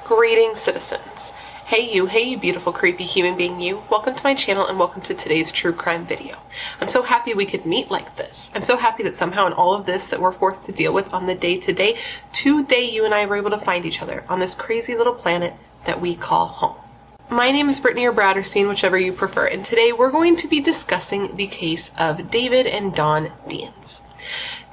Greetings, citizens. Hey you beautiful creepy human being you. Welcome to my channel and welcome to today's true crime video. I'm so happy we could meet like this. I'm so happy that somehow in all of this that we're forced to deal with on the day-to-day, today you and I were able to find each other on this crazy little planet that we call home. My name is Brittany or Bratterstein, whichever you prefer, and today we're going to be discussing the case of David and Dawn Viens.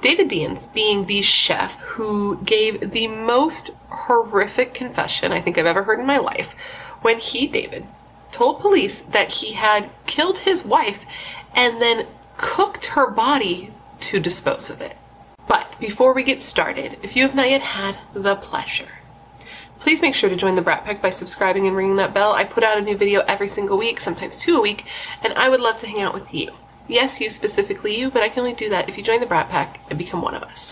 David Viens being the chef who gave the most horrific confession I think I've ever heard in my life when he, David, told police that he had killed his wife and then cooked her body to dispose of it. But before we get started, if you have not yet had the pleasure, please make sure to join the Brat Pack by subscribing and ringing that bell. I put out a new video every single week, sometimes 2 a week, and I would love to hang out with you. Yes, you, specifically you, but I can only do that if you join the Brat Pack and become one of us.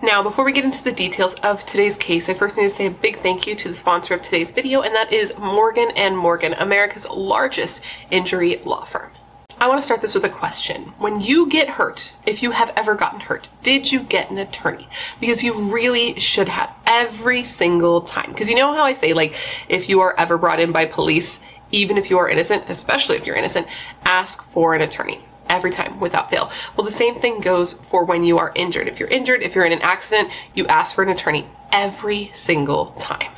Now, before we get into the details of today's case, I first need to say a big thank you to the sponsor of today's video, and that is Morgan & Morgan, America's largest injury law firm. I want to start this with a question. When you get hurt, if you have ever gotten hurt, did you get an attorney? Because you really should have, every single time. Because you know how I say, like, if you are ever brought in by police, even if you are innocent, especially if you're innocent, ask for an attorney. Every time, without fail. Well, the same thing goes for when you are injured. If you're injured, if you're in an accident, you ask for an attorney every single time.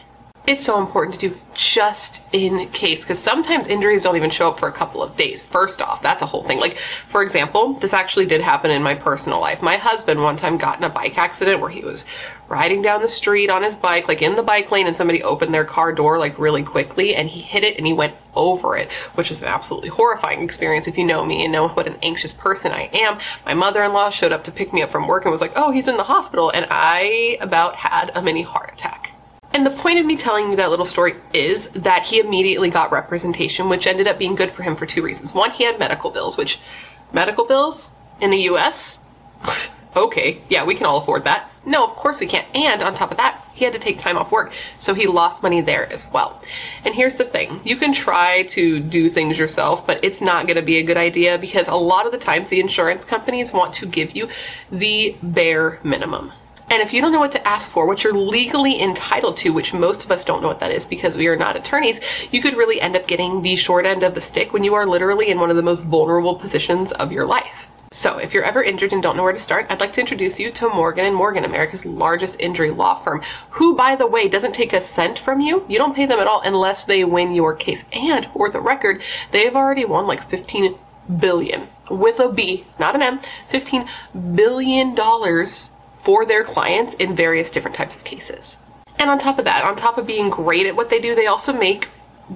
It's so important to do just in case, because sometimes injuries don't even show up for a couple of days. First off, that's a whole thing. Like, for example, this actually did happen in my personal life. My husband one time got in a bike accident where he was riding down the street on his bike, like in the bike lane, and somebody opened their car door like really quickly and he hit it and he went over it, which was an absolutely horrifying experience if you know me and know what an anxious person I am. My mother-in-law showed up to pick me up from work and was like, oh, he's in the hospital, and I about had a mini heart attack. And the point of me telling you that little story is that he immediately got representation, which ended up being good for him for 2 reasons. One, he had medical bills, which medical bills in the US? Okay, yeah, we can all afford that. No, of course we can't. And on top of that, he had to take time off work, so he lost money there as well. And here's the thing. You can try to do things yourself, but it's not going to be a good idea because a lot of the times the insurance companies want to give you the bare minimum. And if you don't know what to ask for, what you're legally entitled to, which most of us don't know what that is because we are not attorneys, you could really end up getting the short end of the stick when you are literally in one of the most vulnerable positions of your life. So if you're ever injured and don't know where to start, I'd like to introduce you to Morgan & Morgan, America's largest injury law firm, who, by the way, doesn't take a cent from you. You don't pay them at all unless they win your case. And for the record, they've already won like $15 billion, with a B, not an M, $15 billion for their clients in various different types of cases. And on top of that, on top of being great at what they do, they also make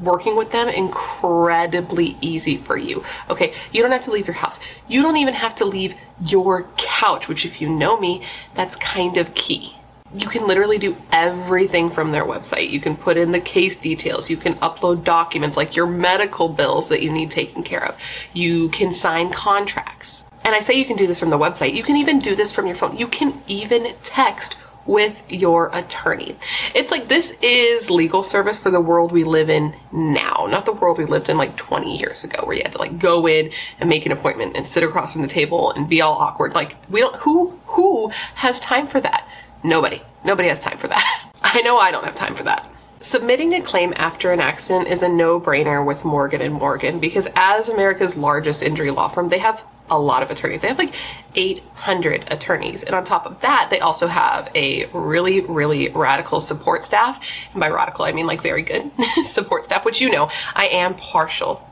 working with them incredibly easy for you. Okay, you don't have to leave your house. You don't even have to leave your couch, which if you know me, that's kind of key. You can literally do everything from their website. You can put in the case details. You can upload documents like your medical bills that you need taken care of. You can sign contracts. And I say you can do this from the website. You can even do this from your phone. You can even text with your attorney. It's like this is legal service for the world we live in now, not the world we lived in like 20 years ago where you had to like go in and make an appointment and sit across from the table and be all awkward. Like we don't, who has time for that? Nobody has time for that. I know I don't have time for that. Submitting a claim after an accident is a no-brainer with Morgan & Morgan because as America's largest injury law firm, they have a lot of attorneys. They have like 800 attorneys. And on top of that, they also have a really, really radical support staff. And by radical, I mean like very good support staff, which you know, I am partial.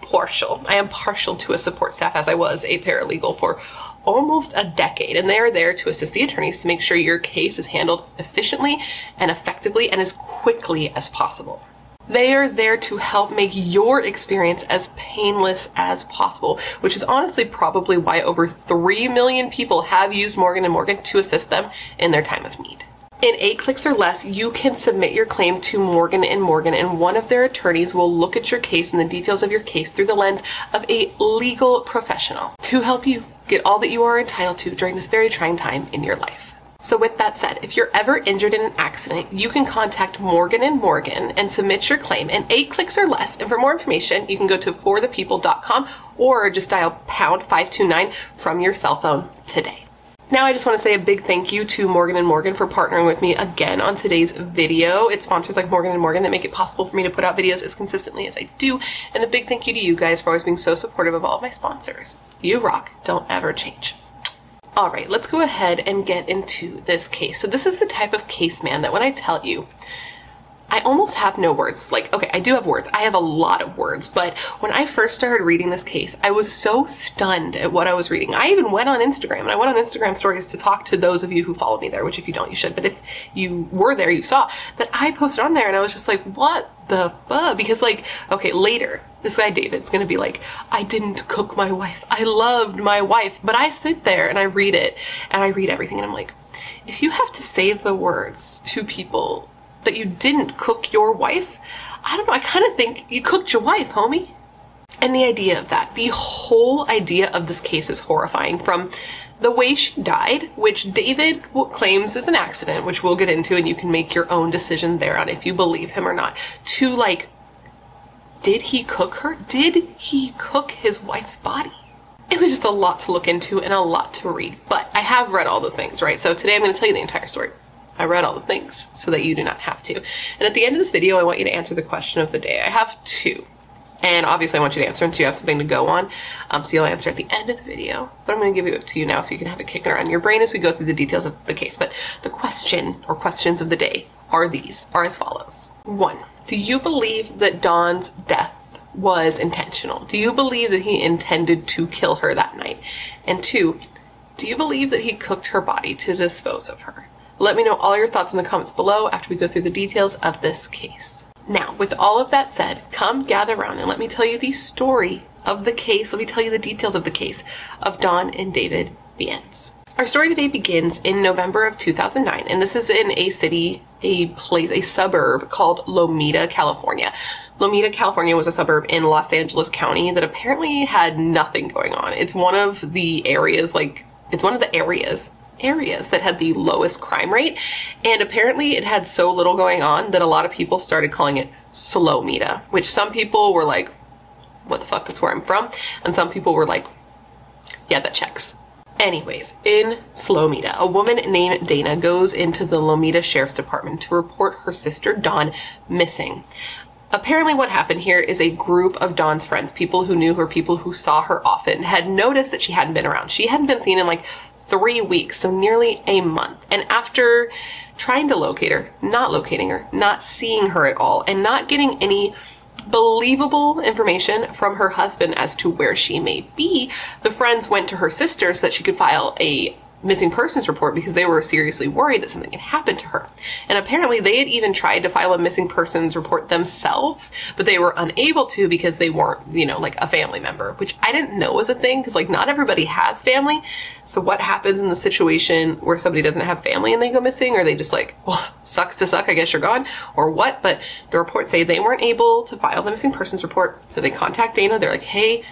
I am partial to a support staff as I was a paralegal for almost a decade. And they are there to assist the attorneys to make sure your case is handled efficiently and effectively and as quickly as possible. They are there to help make your experience as painless as possible, which is honestly probably why over 3 million people have used Morgan & Morgan to assist them in their time of need. In 8 clicks or less, you can submit your claim to Morgan & Morgan, and one of their attorneys will look at your case and the details of your case through the lens of a legal professional to help you get all that you are entitled to during this very trying time in your life. So with that said, if you're ever injured in an accident, you can contact Morgan & Morgan and submit your claim in 8 clicks or less. And for more information, you can go to forthepeople.com or just dial #529 from your cell phone today. Now I just want to say a big thank you to Morgan & Morgan for partnering with me again on today's video. It's sponsors like Morgan & Morgan that make it possible for me to put out videos as consistently as I do. And a big thank you to you guys for always being so supportive of all of my sponsors. You rock. Don't ever change. All right, let's go ahead and get into this case. So this is the type of case, man, that when I tell you, I almost have no words. Like, okay, I do have words. I have a lot of words, but when I first started reading this case, I was so stunned at what I was reading. I even went on Instagram, and I went on Instagram stories to talk to those of you who follow me there, which if you don't, you should. But if you were there, you saw that I posted on there, and I was just like, what the fuck? Because like, okay, later, this guy David's gonna be like, I didn't cook my wife. I loved my wife. But I sit there and I read it, and I read everything, and I'm like, if you have to say the words to people that you didn't cook your wife, I don't know, I kind of think you cooked your wife, homie. And the idea of that, the whole idea of this case is horrifying, from the way she died, which David claims is an accident, which we'll get into, and you can make your own decision there on if you believe him or not, to like, did he cook her? Did he cook his wife's body? It was just a lot to look into and a lot to read, but I have read all the things, right? So today I'm going to tell you the entire story. I read all the things so that you do not have to. And at the end of this video, I want you to answer the question of the day. I have two, and obviously I want you to answer them so you have something to go on. So you'll answer at the end of the video, but I'm going to give it to you now so you can have it kicking around your brain as we go through the details of the case. But the question or questions of the day are as follows. 1, do you believe that Dawn's death was intentional? Do you believe that he intended to kill her that night? And 2, do you believe that he cooked her body to dispose of her? Let me know all your thoughts in the comments below after we go through the details of this case. Now, with all of that said, come gather around and let me tell you the story of the case. Let me tell you the details of the case of Dawn and David Viens. Our story today begins in November of 2009, and this is in a city, a suburb called Lomita, California. Lomita, California was a suburb in Los Angeles County that apparently had nothing going on. It's one of the areas, that had the lowest crime rate, and apparently it had so little going on that a lot of people started calling it Slowmita, which some people were like, what the fuck, that's where I'm from, and some people were like, yeah, that checks. Anyways, in Slowmita, a woman named Dana goes into the Lomita Sheriff's Department to report her sister Dawn missing. Apparently what happened here is a group of Dawn's friends, people who knew her, people who saw her often, had noticed that she hadn't been around. She hadn't been seen in like 3 weeks, so nearly a month. And after trying to locate her, not locating her, not seeing her at all, and not getting any believable information from her husband as to where she may be, the friends went to her sister so that she could file a missing persons report because they were seriously worried that something had happened to her. And apparently they had even tried to file a missing persons report themselves, but they were unable to because they weren't, you know, like a family member, which I didn't know was a thing because like not everybody has family. So what happens in the situation where somebody doesn't have family and they go missing? Or they just like, well, sucks to suck, I guess you're gone, or what? But the reports say they weren't able to file the missing persons report. So they contact Dana. They're like, hey,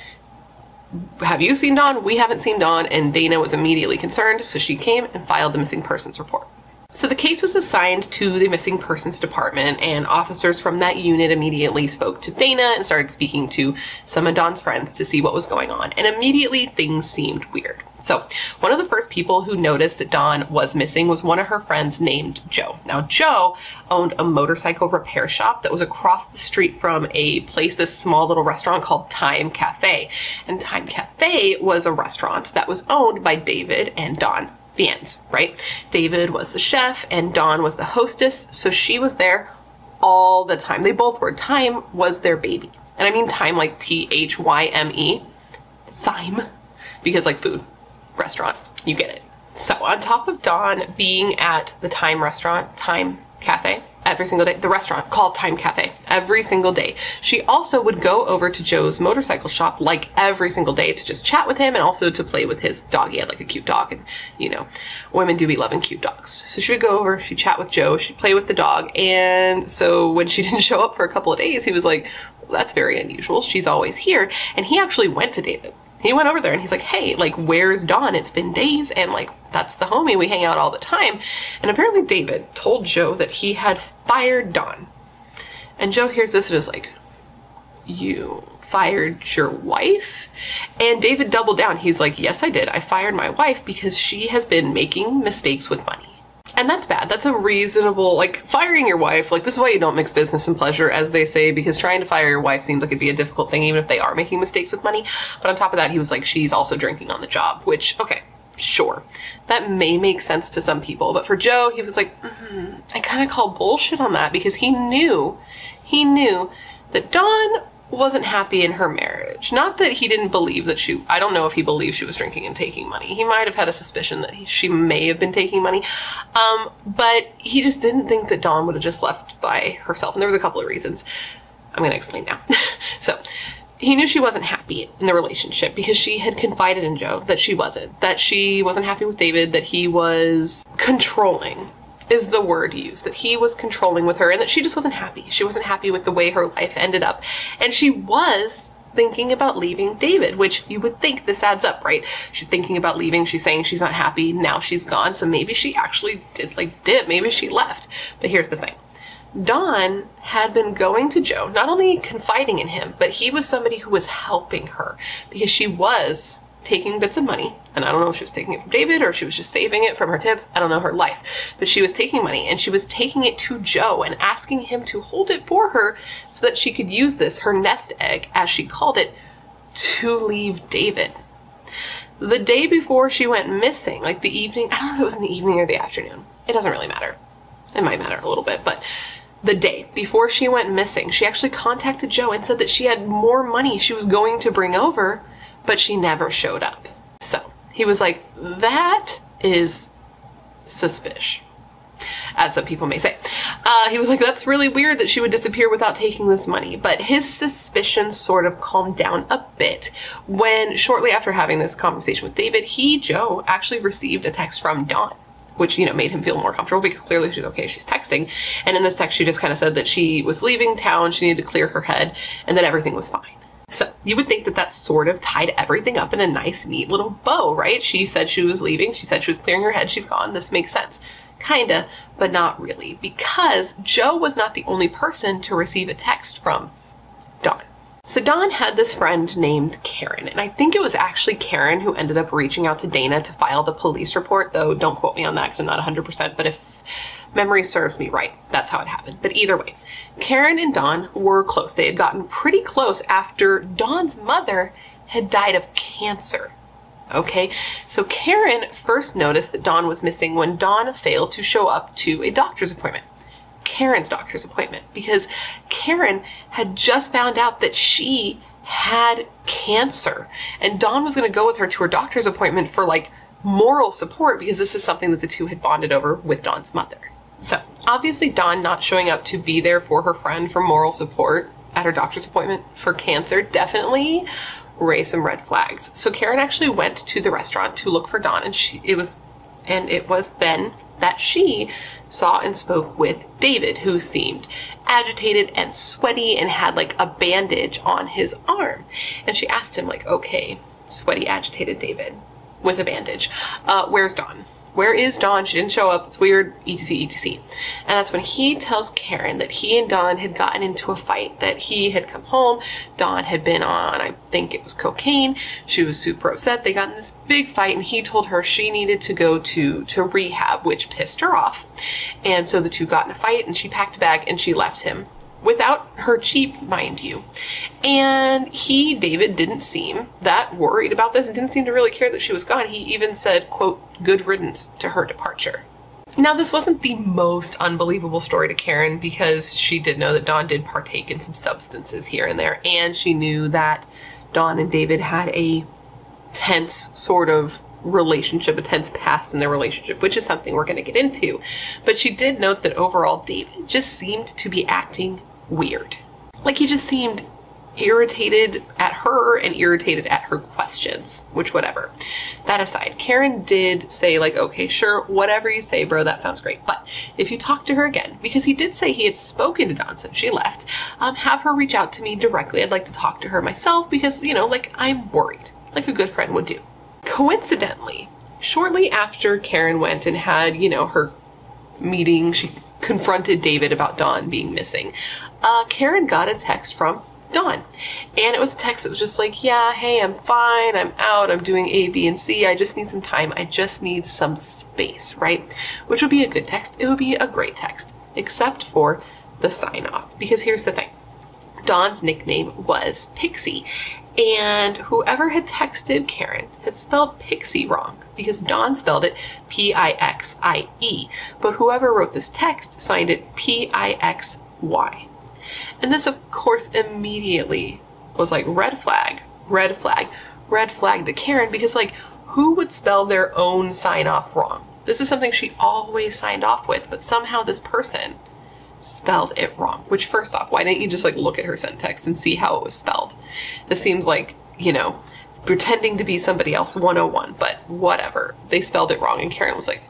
have you seen Dawn? We haven't seen Dawn. And Dana was immediately concerned, so she came and filed the missing persons report. So the case was assigned to the missing persons department, and officers from that unit immediately spoke to Dana and started speaking to some of Dawn's friends to see what was going on. And immediately things seemed weird. So one of the first people who noticed that Dawn was missing was one of her friends named Joe. Now Joe owned a motorcycle repair shop that was across the street from a place, this small little restaurant called Time Cafe. And Time Cafe was a restaurant that was owned by David and Dawn Viens, right? David was the chef and Dawn was the hostess, so she was there all the time. They both were. Time was their baby. And I mean time like T-H-Y-M-E. Thyme. Because like food. Restaurant. You get it. So on top of Dawn being at the Time restaurant, Time Cafe, every single day, the restaurant called Time Cafe, every single day, she also would go over to Joe's motorcycle shop like every single day to just chat with him and also to play with his dog. He had like a cute dog, and you know, women do be loving cute dogs. So she would go over, she'd chat with Joe, she'd play with the dog, and so when she didn't show up for a couple of days, he was like, well, that's very unusual. She's always here. And he actually went to David. He went over there and he's like, hey, like, where's Dawn? It's been days, and like, that's the homie. We hang out all the time. And apparently David told Joe that he had fired Dawn. And Joe hears this and is like, you fired your wife? And David doubled down. He's like, yes, I did. I fired my wife because she has been making mistakes with money. And that's bad. That's a reasonable, like, firing your wife. Like, this is why you don't mix business and pleasure, as they say, because trying to fire your wife seems like it'd be a difficult thing, even if they are making mistakes with money. But on top of that, he was like, she's also drinking on the job, which, okay, sure. That may make sense to some people. But for Joe, he was like, I kind of call bullshit on that, because he knew that Dawn wasn't happy in her marriage. Not that he didn't believe that I don't know if he believed she was drinking and taking money. He might have had a suspicion that she may have been taking money. But he just didn't think that Dawn would have just left by herself. And there was a couple of reasons. I'm going to explain now. So he knew she wasn't happy in the relationship because she had confided in Joe that she wasn't happy with David, that he was controlling, is the word used, that he was controlling with her, and that she just wasn't happy. She wasn't happy with the way her life ended up. And she was thinking about leaving David, which you would think this adds up, right? She's thinking about leaving. She's saying she's not happy. Now she's gone. So maybe she actually did. Maybe she left. But here's the thing. Dawn had been going to Joe, not only confiding in him, but he was somebody who was helping her, because she was taking bits of money, and I don't know if she was taking it from David or if she was just saving it from her tips. I don't know her life, but she was taking money, and she was taking it to Joe and asking him to hold it for her so that she could use this, her nest egg, as she called it, to leave David. The day before she went missing, like the evening, I don't know if it was in the evening or the afternoon. It doesn't really matter. It might matter a little bit, but the day before she went missing, she actually contacted Joe and said that she had more money she was going to bring over, but she never showed up. So he was like, that is suspicious, as some people may say. He was like, that's really weird that she would disappear without taking this money. But his suspicions sort of calmed down a bit when, shortly after having this conversation with David, Joe, actually received a text from Dawn, which, made him feel more comfortable, because clearly she's okay, she's texting. And in this text, she just kind of said that she was leaving town, she needed to clear her head, and that everything was fine. So you would think that that sort of tied everything up in a nice, neat little bow, right? She said she was leaving. She said she was clearing her head. She's gone. This makes sense. Kinda, but not really, because Joe was not the only person to receive a text from Dawn. So Dawn had this friend named Karen, and I think it was actually Karen who ended up reaching out to Dana to file the police report, though don't quote me on that because I'm not 100%, but if memory serves me right, that's how it happened. But either way, Karen and Dawn were close. They had gotten pretty close after Dawn's mother had died of cancer. Okay, so Karen first noticed that Dawn was missing when Dawn failed to show up to a doctor's appointment. Karen's doctor's appointment, because Karen had just found out that she had cancer, and Dawn was going to go with her to her doctor's appointment for like moral support, because this is something that the two had bonded over with Dawn's mother. So obviously Dawn not showing up to be there for her friend for moral support at her doctor's appointment for cancer definitely raised some red flags. So Karen actually went to the restaurant to look for Dawn, and it was then that she saw and spoke with David, who seemed agitated and sweaty and had like a bandage on his arm. And she asked him, like, okay, sweaty, agitated David with a bandage, where's Dawn? Where is Dawn? She didn't show up. It's weird, etc, etc. And that's when he tells Karen that he and Dawn had gotten into a fight, that he had come home. Dawn had been on, I think it was cocaine. She was super upset. They got in this big fight, and he told her she needed to go to rehab, which pissed her off. And so the two got in a fight, and she packed a bag and she left him. Without her cheap, mind you. And David, didn't seem that worried about this and didn't seem to really care that she was gone. He even said, quote, good riddance to her departure. Now, this wasn't the most unbelievable story to Karen, because she did know that Dawn did partake in some substances here and there, and she knew that Dawn and David had a tense sort of relationship, a tense past in their relationship, which is something we're going to get into. But she did note that overall David just seemed to be acting weird. Like, he just seemed irritated at her and irritated at her questions, which whatever. That aside, Karen did say, like, okay, sure, whatever you say, bro, that sounds great. But if you talk to her again, because he did say he had spoken to Dawn since she left, have her reach out to me directly. I'd like to talk to her myself because, like, I'm worried, like a good friend would do. Coincidentally, shortly after Karen went and had, her meeting, she confronted David about Dawn being missing. Karen got a text from Dawn. And it was a text that was just like, yeah, hey, I'm fine, I'm out, I'm doing A, B, and C, I just need some time, I just need some space, right? Which would be a good text, it would be a great text, except for the sign off. Because here's the thing, Dawn's nickname was Pixie, and whoever had texted Karen had spelled Pixie wrong, because Dawn spelled it P-I-X-I-E, but whoever wrote this text signed it P-I-X-Y. And this, of course, immediately was like red flag, red flag, red flag to Karen, because like, who would spell their own sign off wrong? This is something she always signed off with, but somehow this person spelled it wrong. Which, first off, why didn't you just like look at her sent text and see how it was spelled? This seems like, you know, pretending to be somebody else 101, but whatever. They spelled it wrong, and Karen was like,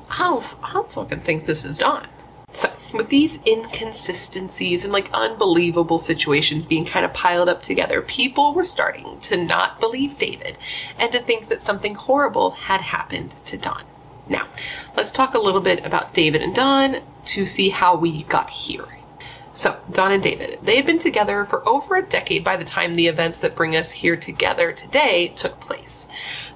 I don't fucking think this is Dawn. So with these inconsistencies and like unbelievable situations being kind of piled up together, people were starting to not believe David and to think that something horrible had happened to Dawn. Now, let's talk a little bit about David and Dawn to see how we got here. So, Dawn and David, they had been together for over a decade by the time the events that bring us here together today took place.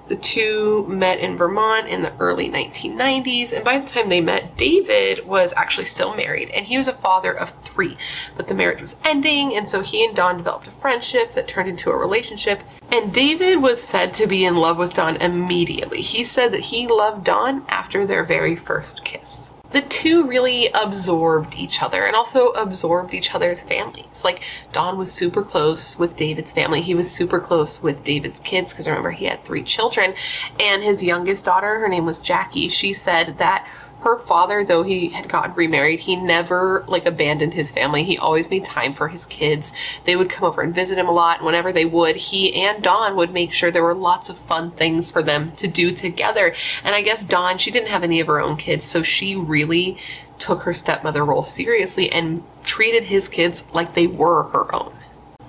The two met in Vermont in the early 1990s, and by the time they met, David was actually still married, and he was a father of 3. But the marriage was ending, and so he and Dawn developed a friendship that turned into a relationship, and David was said to be in love with Dawn immediately. He said that he loved Dawn after their very first kiss. The two really absorbed each other and also absorbed each other's families. Like, Dawn was super close with David's family. He was super close with David's kids, because remember, he had 3 children. And his youngest daughter, her name was Jackie, she said that her father, though he had gotten remarried, he never like abandoned his family. He always made time for his kids. They would come over and visit him a lot. And whenever they would, he and Dawn would make sure there were lots of fun things for them to do together. And I guess Dawn, she didn't have any of her own kids, so she really took her stepmother role seriously and treated his kids like they were her own.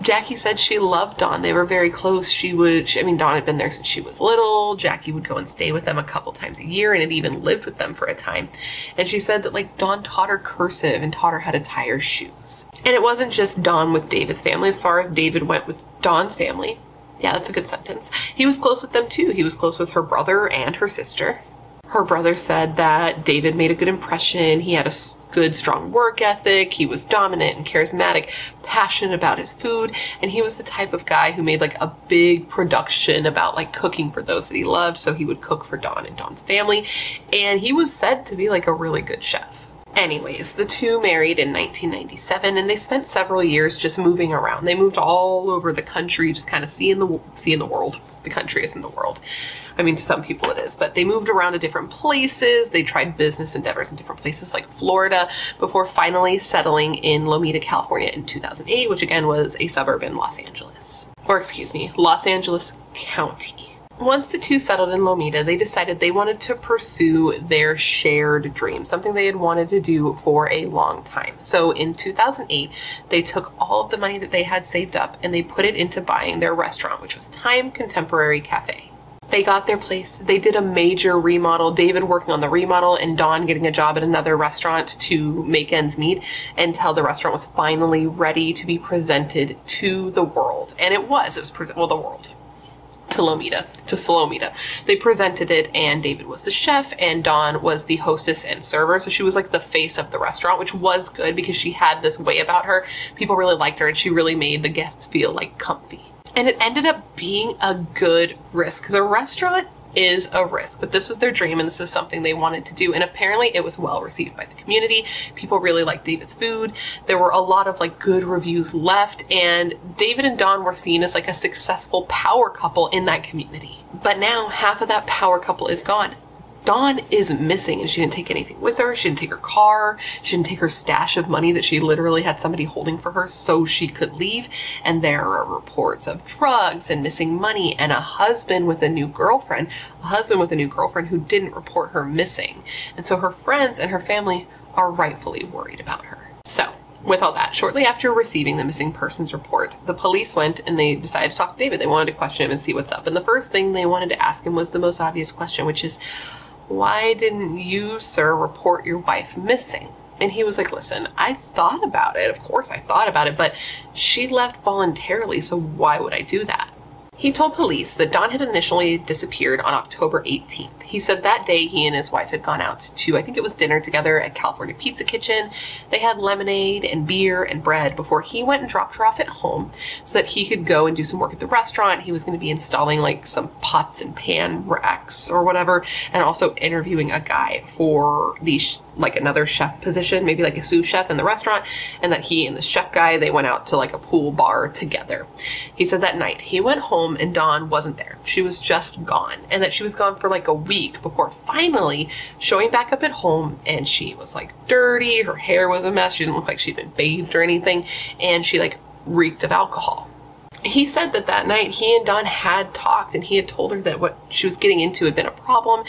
Jackie said she loved Dawn. They were very close. Dawn had been there since she was little. Jackie would go and stay with them a couple times a year and had even lived with them for a time. And she said that like Dawn taught her cursive and taught her how to tie her shoes. And it wasn't just Dawn with David's family. As far as David went with Dawn's family, yeah, that's a good sentence, he was close with them too. He was close with her brother and her sister. Her brother said that David made a good impression. He had a good, strong work ethic. He was dominant and charismatic, passionate about his food, and he was the type of guy who made like a big production about like cooking for those that he loved. So he would cook for Dawn and Dawn's family, and he was said to be like a really good chef. Anyways, the two married in 1997, and they spent several years just moving around. They moved all over the country, just kind of seeing the world. The country isn't the world. I mean, to some people it is, but they moved around to different places. They tried business endeavors in different places like Florida before finally settling in Lomita, California in 2008, which again was a suburb in Los Angeles. Or excuse me, Los Angeles County. Once the two settled in Lomita, they decided they wanted to pursue their shared dream, something they had wanted to do for a long time. So in 2008, they took all of the money that they had saved up and they put it into buying their restaurant, which was Time Contemporary Cafe. They got their place. They did a major remodel, David working on the remodel and Dawn getting a job at another restaurant to make ends meet until the restaurant was finally ready to be presented to the world. And it was the world. To Salomita. They presented it, and David was the chef and Dawn was the hostess and server. So she was like the face of the restaurant, which was good because she had this way about her. People really liked her and she really made the guests feel like comfy. And it ended up being a good risk because a restaurant is a risk, but this was their dream and this is something they wanted to do, and apparently it was well received by the community. People really liked David's food. There were a lot of like good reviews left, and David and Dawn were seen as like a successful power couple in that community. But now half of that power couple is gone. Dawn is missing, and she didn't take anything with her. She didn't take her car. She didn't take her stash of money that she literally had somebody holding for her so she could leave. And there are reports of drugs and missing money and a husband with a new girlfriend who didn't report her missing. And so her friends and her family are rightfully worried about her. So with all that, shortly after receiving the missing persons report, the police went and they decided to talk to David. They wanted to question him and see what's up. And the first thing they wanted to ask him was the most obvious question, which is, why didn't you, sir, report your wife missing? And he was like, listen, I thought about it. Of course I thought about it, but she left voluntarily, so why would I do that? He told police that Dawn had initially disappeared on October 18th. He said that day he and his wife had gone out to, I think it was dinner together at California Pizza Kitchen. They had lemonade and beer and bread before he went and dropped her off at home so that he could go and do some work at the restaurant. He was going to be installing like some pots and pan racks or whatever, and also interviewing a guy for the like another chef position, maybe like a sous chef in the restaurant, and that he and the chef guy, they went out to like a pool bar together. He said that night he went home and Dawn wasn't there. She was just gone, and that she was gone for like a week before finally showing back up at home, and she was like dirty, her hair was a mess, she didn't look like she'd been bathed or anything, and she like reeked of alcohol. He said that that night he and Dawn had talked, and he had told her that what she was getting into had been a problem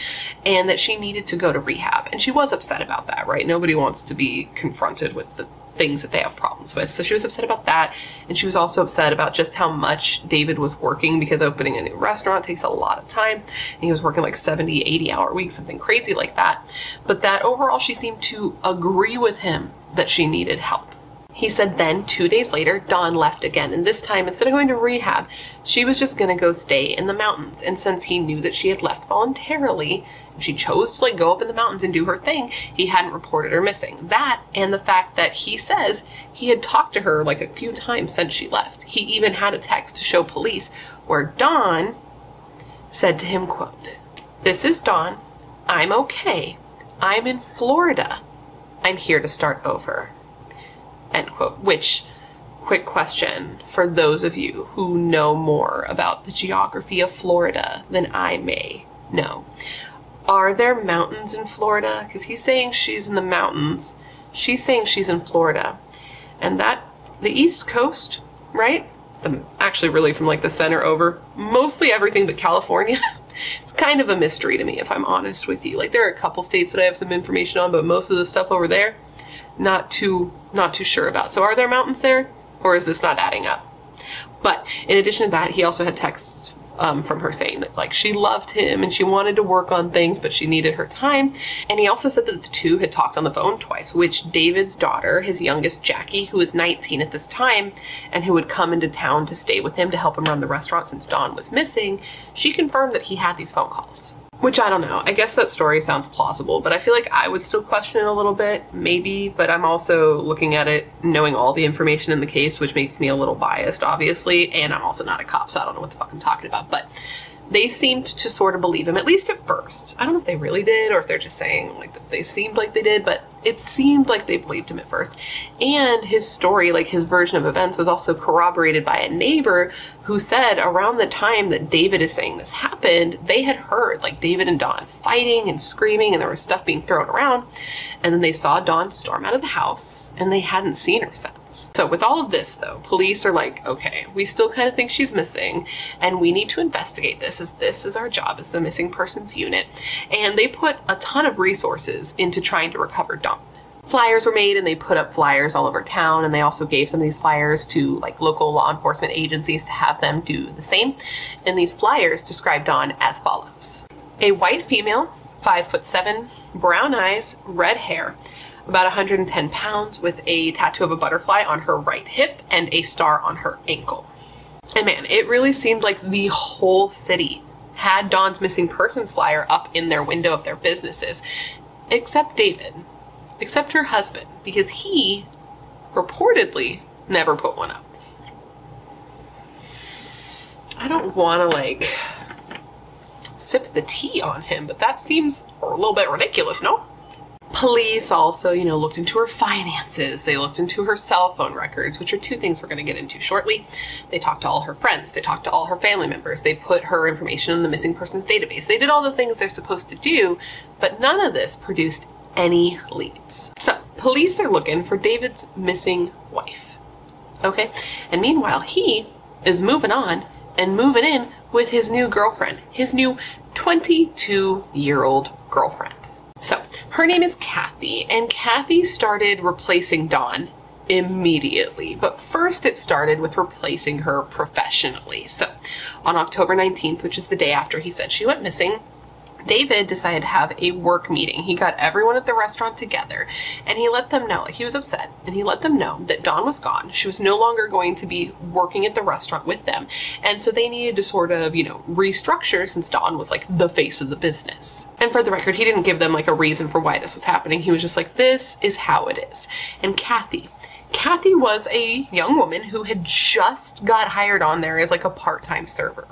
and that she needed to go to rehab. And she was upset about that, right? Nobody wants to be confronted with the things that they have problems with. So she was upset about that. And she was also upset about just how much David was working, because opening a new restaurant takes a lot of time. And he was working like 70, 80-hour weeks, something crazy like that. But that overall she seemed to agree with him that she needed help. He said then 2 days later, Dawn left again, and this time instead of going to rehab, she was just gonna go stay in the mountains. And since he knew that she had left voluntarily, and she chose to like go up in the mountains and do her thing, he hadn't reported her missing. That and the fact that he says he had talked to her like a few times since she left. He even had a text to show police where Dawn said to him, quote, "This is Dawn. I'm okay. I'm in Florida. I'm here to start over." End quote. Which, quick question for those of you who know more about the geography of Florida than I may know. Are there mountains in Florida? Because he's saying she's in the mountains. She's saying she's in Florida. And that, the East Coast, right? Actually really from like the center over, mostly everything but California. It's kind of a mystery to me, if I'm honest with you. Like there are a couple states that I have some information on, but most of the stuff over there, not too sure about. So are there mountains there, or is this not adding up? But in addition to that, he also had texts from her saying that like she loved him and she wanted to work on things, but she needed her time. And he also said that the two had talked on the phone twice, which David's daughter, his youngest Jackie, who was 19 at this time and who would come into town to stay with him to help him run the restaurant since Dawn was missing, she confirmed that he had these phone calls. Which I don't know. I guess that story sounds plausible, but I feel like I would still question it a little bit, maybe, but I'm also looking at it knowing all the information in the case, which makes me a little biased, obviously, and I'm also not a cop, so I don't know what the fuck I'm talking about, but they seemed to sort of believe him, at least at first. I don't know if they really did, or if they're just saying like that they seemed like they did, but it seemed like they believed him at first. And his story, like his version of events, was also corroborated by a neighbor who said around the time that David is saying this happened, they had heard like David and Dawn fighting and screaming, and there was stuff being thrown around. And then they saw Dawn storm out of the house, and they hadn't seen her since. So with all of this though, police are like, okay, we still kind of think she's missing, and we need to investigate this, as this is our job as the missing persons unit. And they put a ton of resources into trying to recover Dawn. Flyers were made, and they put up flyers all over town, and they also gave some of these flyers to like local law enforcement agencies to have them do the same. And these flyers described Dawn as follows: a white female, 5'7", brown eyes, red hair, about 110 pounds, with a tattoo of a butterfly on her right hip and a star on her ankle. And man, it really seemed like the whole city had Dawn's missing persons flyer up in their window of their businesses, except David. Except her husband, because he reportedly never put one up. I don't want to like sip the tea on him, but that seems a little bit ridiculous, no? Police also, you know, looked into her finances. They looked into her cell phone records, which are two things we're going to get into shortly. They talked to all her friends. They talked to all her family members. They put her information in the missing persons database. They did all the things they're supposed to do, but none of this produced any leads. So police are looking for David's missing wife. Okay. And meanwhile, he is moving on and moving in with his new girlfriend, his new 22-year-old girlfriend. So her name is Kathy, and Kathy started replacing Dawn immediately. But first it started with replacing her professionally. So on October 19th, which is the day after he said she went missing, David decided to have a work meeting. He got everyone at the restaurant together and he let them know, like, he was upset, and he let them know that Dawn was gone. She was no longer going to be working at the restaurant with them. And so they needed to sort of, you know, restructure, since Dawn was like the face of the business. And for the record, he didn't give them like a reason for why this was happening. He was just like, this is how it is. And Kathy was a young woman who had just got hired on there as like a part-time server.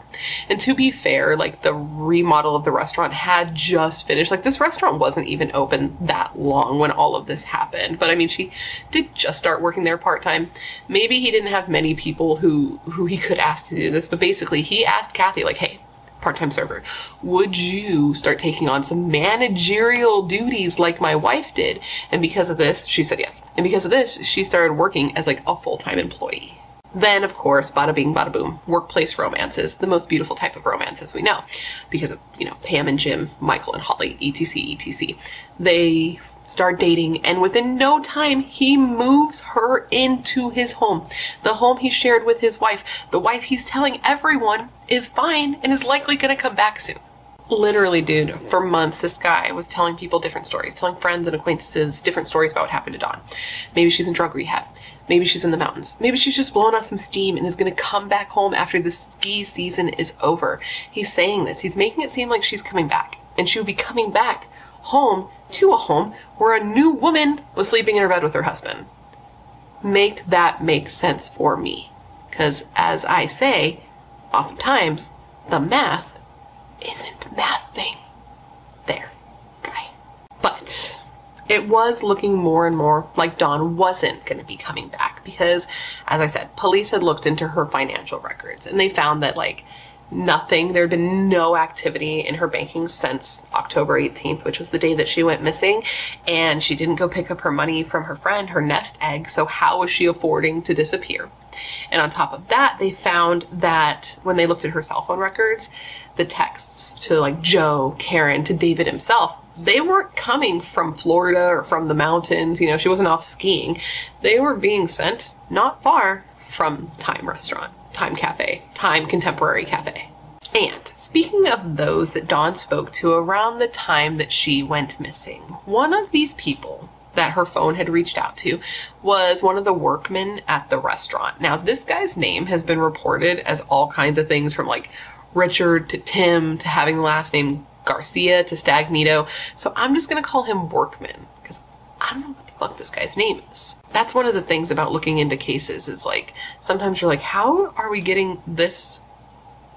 And to be fair, like, the remodel of the restaurant had just finished. Like, this restaurant wasn't even open that long when all of this happened. But I mean, she did just start working there part-time. Maybe he didn't have many people who he could ask to do this, but basically he asked Kathy, like, hey, part-time server, would you start taking on some managerial duties like my wife did? And because of this, she said yes. And because of this, she started working as like a full-time employee. Then, of course, bada bing, bada boom, workplace romances, the most beautiful type of romances we know, because of, you know, Pam and Jim, Michael and Holly, etc, etc. They start dating, and within no time, he moves her into his home. The home he shared with his wife. The wife he's telling everyone is fine and is likely gonna come back soon. Literally, dude, for months, this guy was telling people different stories, telling friends and acquaintances different stories about what happened to Dawn. Maybe she's in drug rehab. Maybe she's in the mountains. Maybe she's just blowing off some steam and is going to come back home after the ski season is over. He's saying this. He's making it seem like she's coming back. And she would be coming back home to a home where a new woman was sleeping in her bed with her husband. Make that make sense for me. Because as I say, oftentimes, the math isn't mathing. There, guy. But it was looking more and more like Dawn wasn't going to be coming back because, as I said, police had looked into her financial records and they found that, like, nothing, there had been no activity in her banking since October 18th, which was the day that she went missing, and she didn't go pick up her money from her friend, her nest egg, so how was she affording to disappear? And on top of that, they found that when they looked at her cell phone records, the texts to, like, Joe, Karen, to David himself, they weren't coming from Florida or from the mountains. You know, she wasn't off skiing. They were being sent not far from Time Restaurant, Time Cafe, Time Contemporary Cafe. And speaking of those that Dawn spoke to around the time that she went missing, one of these people that her phone had reached out to was one of the workmen at the restaurant. Now, this guy's name has been reported as all kinds of things, from like Richard to Tim to having the last name Garcia to Stagnito. So I'm just going to call him Workman because I don't know what the fuck this guy's name is. That's one of the things about looking into cases is, like, sometimes you're like, how are we getting this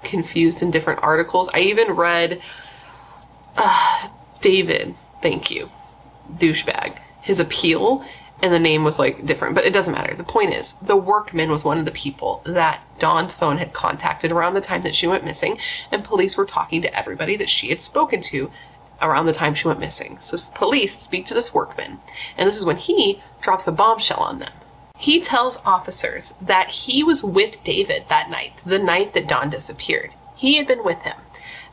confused in different articles? I even read David, thank you, douchebag, his appeal, and the name was like different, but it doesn't matter. The point is, the Workman was one of the people that Dawn's phone had contacted around the time that she went missing, and police were talking to everybody that she had spoken to around the time she went missing. So police speak to this Workman, and this is when he drops a bombshell on them. He tells officers that he was with David that night, the night that Dawn disappeared. He had been with him.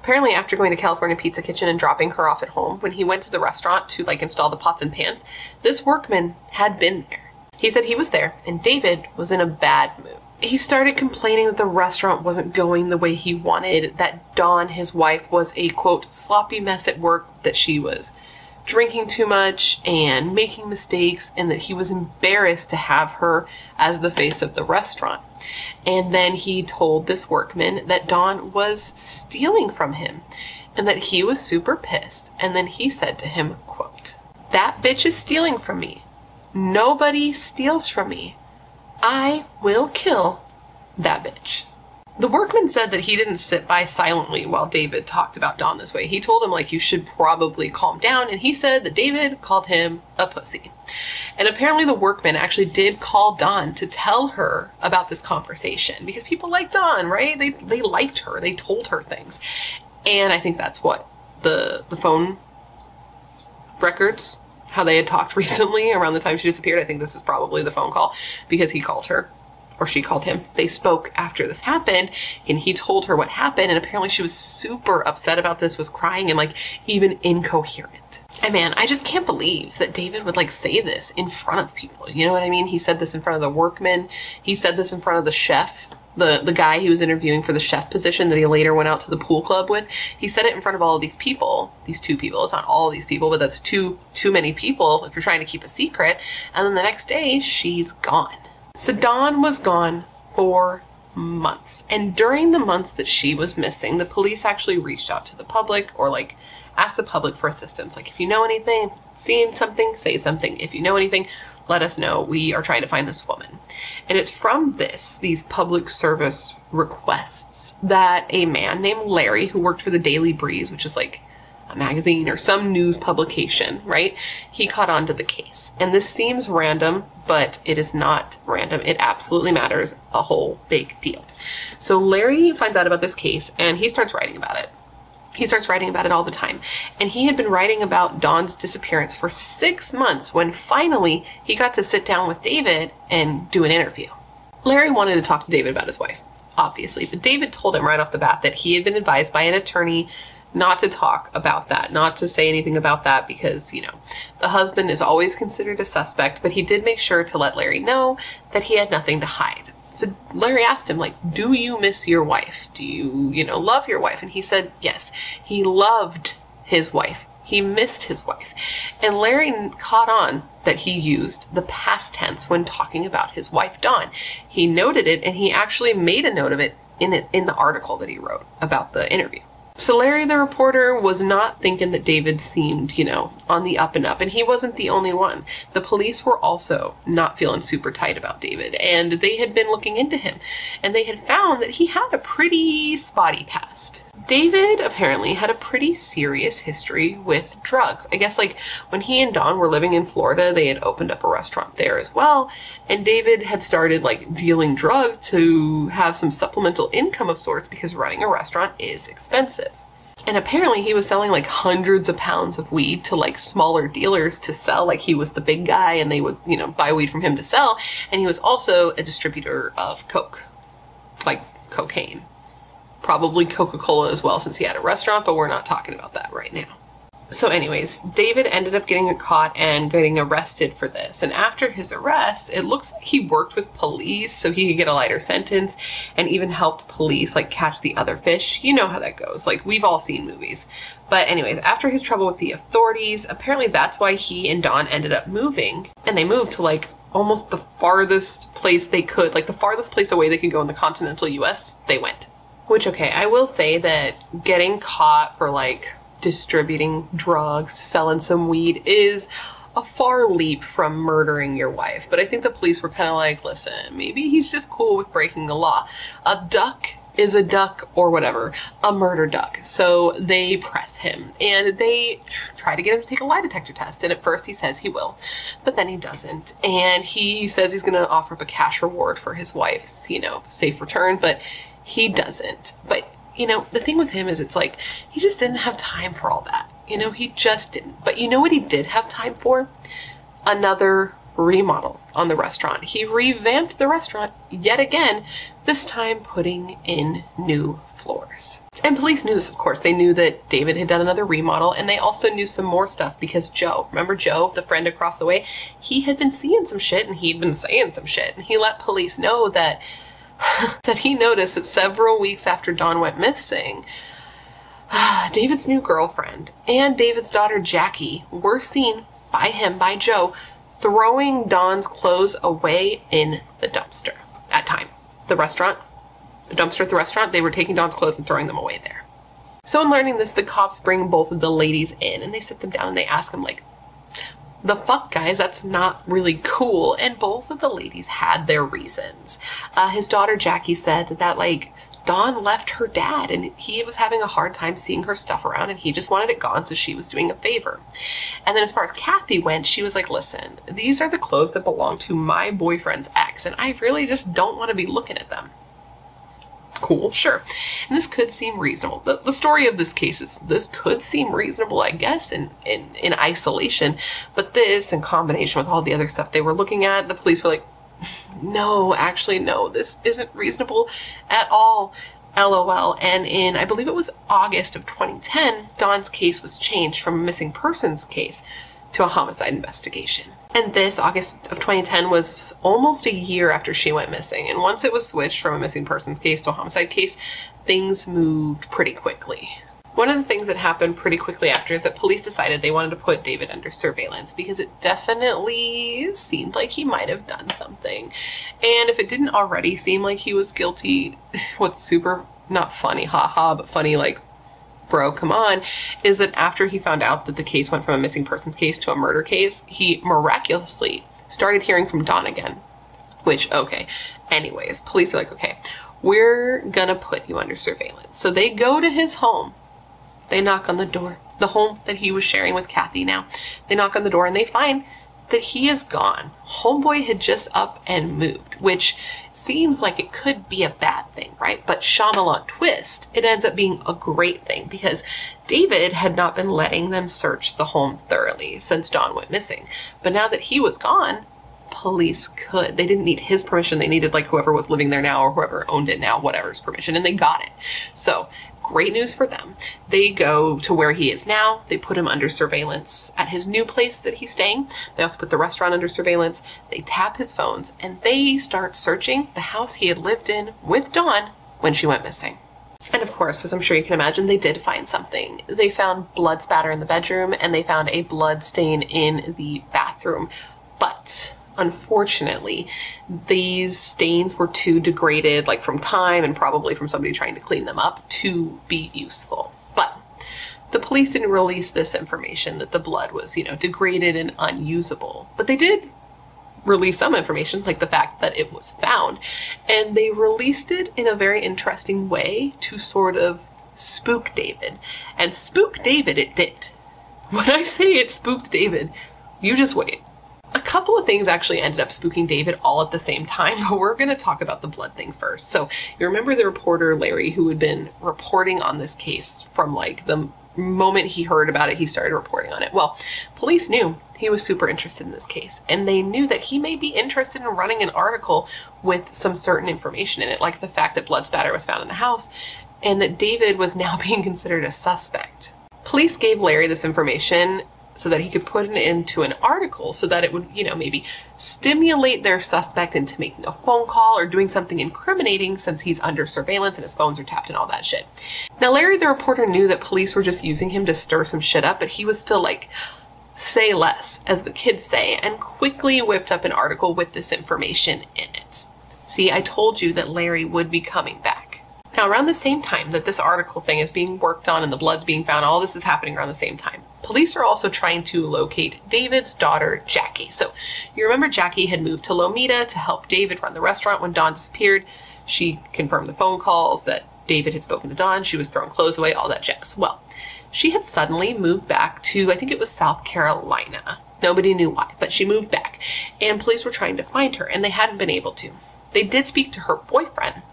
Apparently, after going to California Pizza Kitchen and dropping her off at home, when he went to the restaurant to, like, install the pots and pans, this Workman had been there. He said he was there, and David was in a bad mood. He started complaining that the restaurant wasn't going the way he wanted, that Dawn, his wife, was a, quote, sloppy mess at work, that she was drinking too much and making mistakes, and that he was embarrassed to have her as the face of the restaurant. And then he told this Workman that Dawn was stealing from him and that he was super pissed. And then he said to him, quote, "That bitch is stealing from me. Nobody steals from me. I will kill that bitch." The Workman said that he didn't sit by silently while David talked about Dawn this way. He told him, like, you should probably calm down, and he said that David called him a pussy. And apparently the Workman actually did call Dawn to tell her about this conversation, because people like Dawn, right? They liked her. They told her things. And I think that's what the phone records, how they had talked recently around the time she disappeared. I think this is probably the phone call, because he called her. Or she called him. They spoke after this happened, and he told her what happened, and apparently she was super upset about this, was crying and, like, even incoherent. And man, I just can't believe that David would, like, say this in front of people. You know what I mean? He said this in front of the Workman. He said this in front of the chef the guy he was interviewing for the chef position that he later went out to the pool club with, he said it in front of all of these people, these 2 people. It's not all of these people, but that's too many people if you're trying to keep a secret. And then the next day, she's gone. So Dawn was gone for months. And during the months that she was missing, the police actually reached out to the public, or like asked the public for assistance. Like, if you know anything, seen something, say something. If you know anything, let us know. We are trying to find this woman. And it's from these public service requests, that a man named Larry, who worked for the Daily Breeze, which is like a magazine or some news publication, right? He caught on to the case. And this seems random, but it is not random. It absolutely matters a whole big deal. So Larry finds out about this case and he starts writing about it. He starts writing about it all the time. And he had been writing about Dawn's disappearance for 6 months when finally he got to sit down with David and do an interview. Larry wanted to talk to David about his wife, obviously, but David told him right off the bat that he had been advised by an attorney not to talk about that, not to say anything about that because, you know, the husband is always considered a suspect, but he did make sure to let Larry know that he had nothing to hide. So Larry asked him, like, do you miss your wife? Do you know, love your wife? And he said, yes, he loved his wife. He missed his wife. And Larry caught on that he used the past tense when talking about his wife, Dawn. He noted it, and he actually made a note of it in the article that he wrote about the interview. So Larry, the reporter, was not thinking that David seemed, you know, on the up and up, and he wasn't the only one. The police were also not feeling super tight about David, and they had been looking into him, and they had found that he had a pretty spotty past. David apparently had a pretty serious history with drugs. I guess, like, when he and Dawn were living in Florida, they had opened up a restaurant there as well, and David had started, like, dealing drugs to have some supplemental income of sorts because running a restaurant is expensive. And apparently he was selling like hundreds of pounds of weed to like smaller dealers to sell, like he was the big guy and they would, you know, buy weed from him to sell. And he was also a distributor of coke, like cocaine. Probably Coca-Cola as well, since he had a restaurant, but we're not talking about that right now. So anyways, David ended up getting caught and getting arrested for this. And after his arrest, it looks like he worked with police so he could get a lighter sentence and even helped police like catch the other fish. You know how that goes. Like, we've all seen movies. But anyways, after his trouble with the authorities, apparently that's why he and Dawn ended up moving. And they moved to like almost the farthest place they could, like the farthest place away they could go in the continental US, they went. Which, okay, I will say that getting caught for like distributing drugs, selling some weed is a far leap from murdering your wife. But I think the police were kind of like, listen, maybe he's just cool with breaking the law. A duck is a duck, or whatever, a murder duck. So they press him and they try to get him to take a lie detector test. And at first he says he will, but then he doesn't. And he says he's going to offer up a cash reward for his wife's, you know, safe return, but he doesn't. But you know, the thing with him is it's like, he just didn't have time for all that. You know, he just didn't. But you know what he did have time for? Another remodel on the restaurant. He revamped the restaurant yet again, this time putting in new floors. And police knew this, of course. They knew that David had done another remodel, and they also knew some more stuff because Joe, remember Joe, the friend across the way? He had been seeing some shit and he'd been saying some shit. And he let police know that he noticed that several weeks after Dawn went missing, David's new girlfriend and David's daughter Jackie were seen by him, by Joe, throwing Dawn's clothes away in the dumpster. At time, the restaurant, the dumpster at the restaurant, they were taking Dawn's clothes and throwing them away there. So in learning this, the cops bring both of the ladies in and they sit them down and they ask them, like, the fuck, guys, that's not really cool. And both of the ladies had their reasons. His daughter Jackie said that like Dawn left her dad and he was having a hard time seeing her stuff around and he just wanted it gone, so she was doing a favor. And then as far as Kathy went, she was like, listen, these are the clothes that belong to my boyfriend's ex and I really just don't want to be looking at them. Cool, sure. And this could seem reasonable. The story of this case is, this could seem reasonable, I guess, in isolation, but this, in combination with all the other stuff they were looking at, the police were like, no, actually, no, this isn't reasonable at all, LOL. And in, I believe it was August of 2010, Dawn's case was changed from a missing persons case to a homicide investigation. And this, August of 2010, was almost a year after she went missing. And once it was switched from a missing persons case to a homicide case, things moved pretty quickly. One of the things that happened pretty quickly after is that police decided they wanted to put David under surveillance because it definitely seemed like he might have done something. And if it didn't already seem like he was guilty, what's super, not funny, haha, but funny, like, bro, come on, is that after he found out that the case went from a missing persons case to a murder case, he miraculously started hearing from Dawn again. Which, okay. Anyways, police are like, okay, we're gonna put you under surveillance. So they go to his home. They knock on the door. The home that he was sharing with Kathy now. They knock on the door and they find that he is gone. Homeboy had just up and moved, which seems like it could be a bad thing, right? But Shyamalan twist, it ends up being a great thing because David had not been letting them search the home thoroughly since Dawn went missing. But now that he was gone, police could. They didn't need his permission. They needed like whoever was living there now or whoever owned it now, whatever's permission, and they got it. So great news for them. They go to where he is now. They put him under surveillance at his new place that he's staying. They also put the restaurant under surveillance. They tap his phones and they start searching the house he had lived in with Dawn when she went missing. And of course, as I'm sure you can imagine, they did find something. They found blood spatter in the bedroom and they found a blood stain in the bathroom. But unfortunately, these stains were too degraded, like from time and probably from somebody trying to clean them up, to be useful. But the police didn't release this information that the blood was, you know, degraded and unusable. But they did release some information, like the fact that it was found. And they released it in a very interesting way to sort of spook David. And spook David it did. When I say it spooked David, you just wait. A couple of things actually ended up spooking David all at the same time, but we're going to talk about the blood thing first. So you remember the reporter Larry who had been reporting on this case from like the moment he heard about it, he started reporting on it. Well, police knew he was super interested in this case, and they knew that he may be interested in running an article with some certain information in it, like the fact that blood spatter was found in the house and that David was now being considered a suspect. Police gave Larry this information so that he could put it into an article so that it would, you know, maybe stimulate their suspect into making a phone call or doing something incriminating since he's under surveillance and his phones are tapped and all that shit. Now, Larry, the reporter, knew that police were just using him to stir some shit up, but he was still like, say less, as the kids say, and quickly whipped up an article with this information in it. See, I told you that Larry would be coming back. Now, around the same time that this article thing is being worked on and the blood's being found, all this is happening around the same time. Police are also trying to locate David's daughter, Jackie. So you remember Jackie had moved to Lomita to help David run the restaurant when Dawn disappeared. She confirmed the phone calls that David had spoken to Dawn. She was throwing clothes away, all that jazz. Well, she had suddenly moved back to, I think it was South Carolina. Nobody knew why, but she moved back. And police were trying to find her, and they hadn't been able to. They did speak to her boyfriend.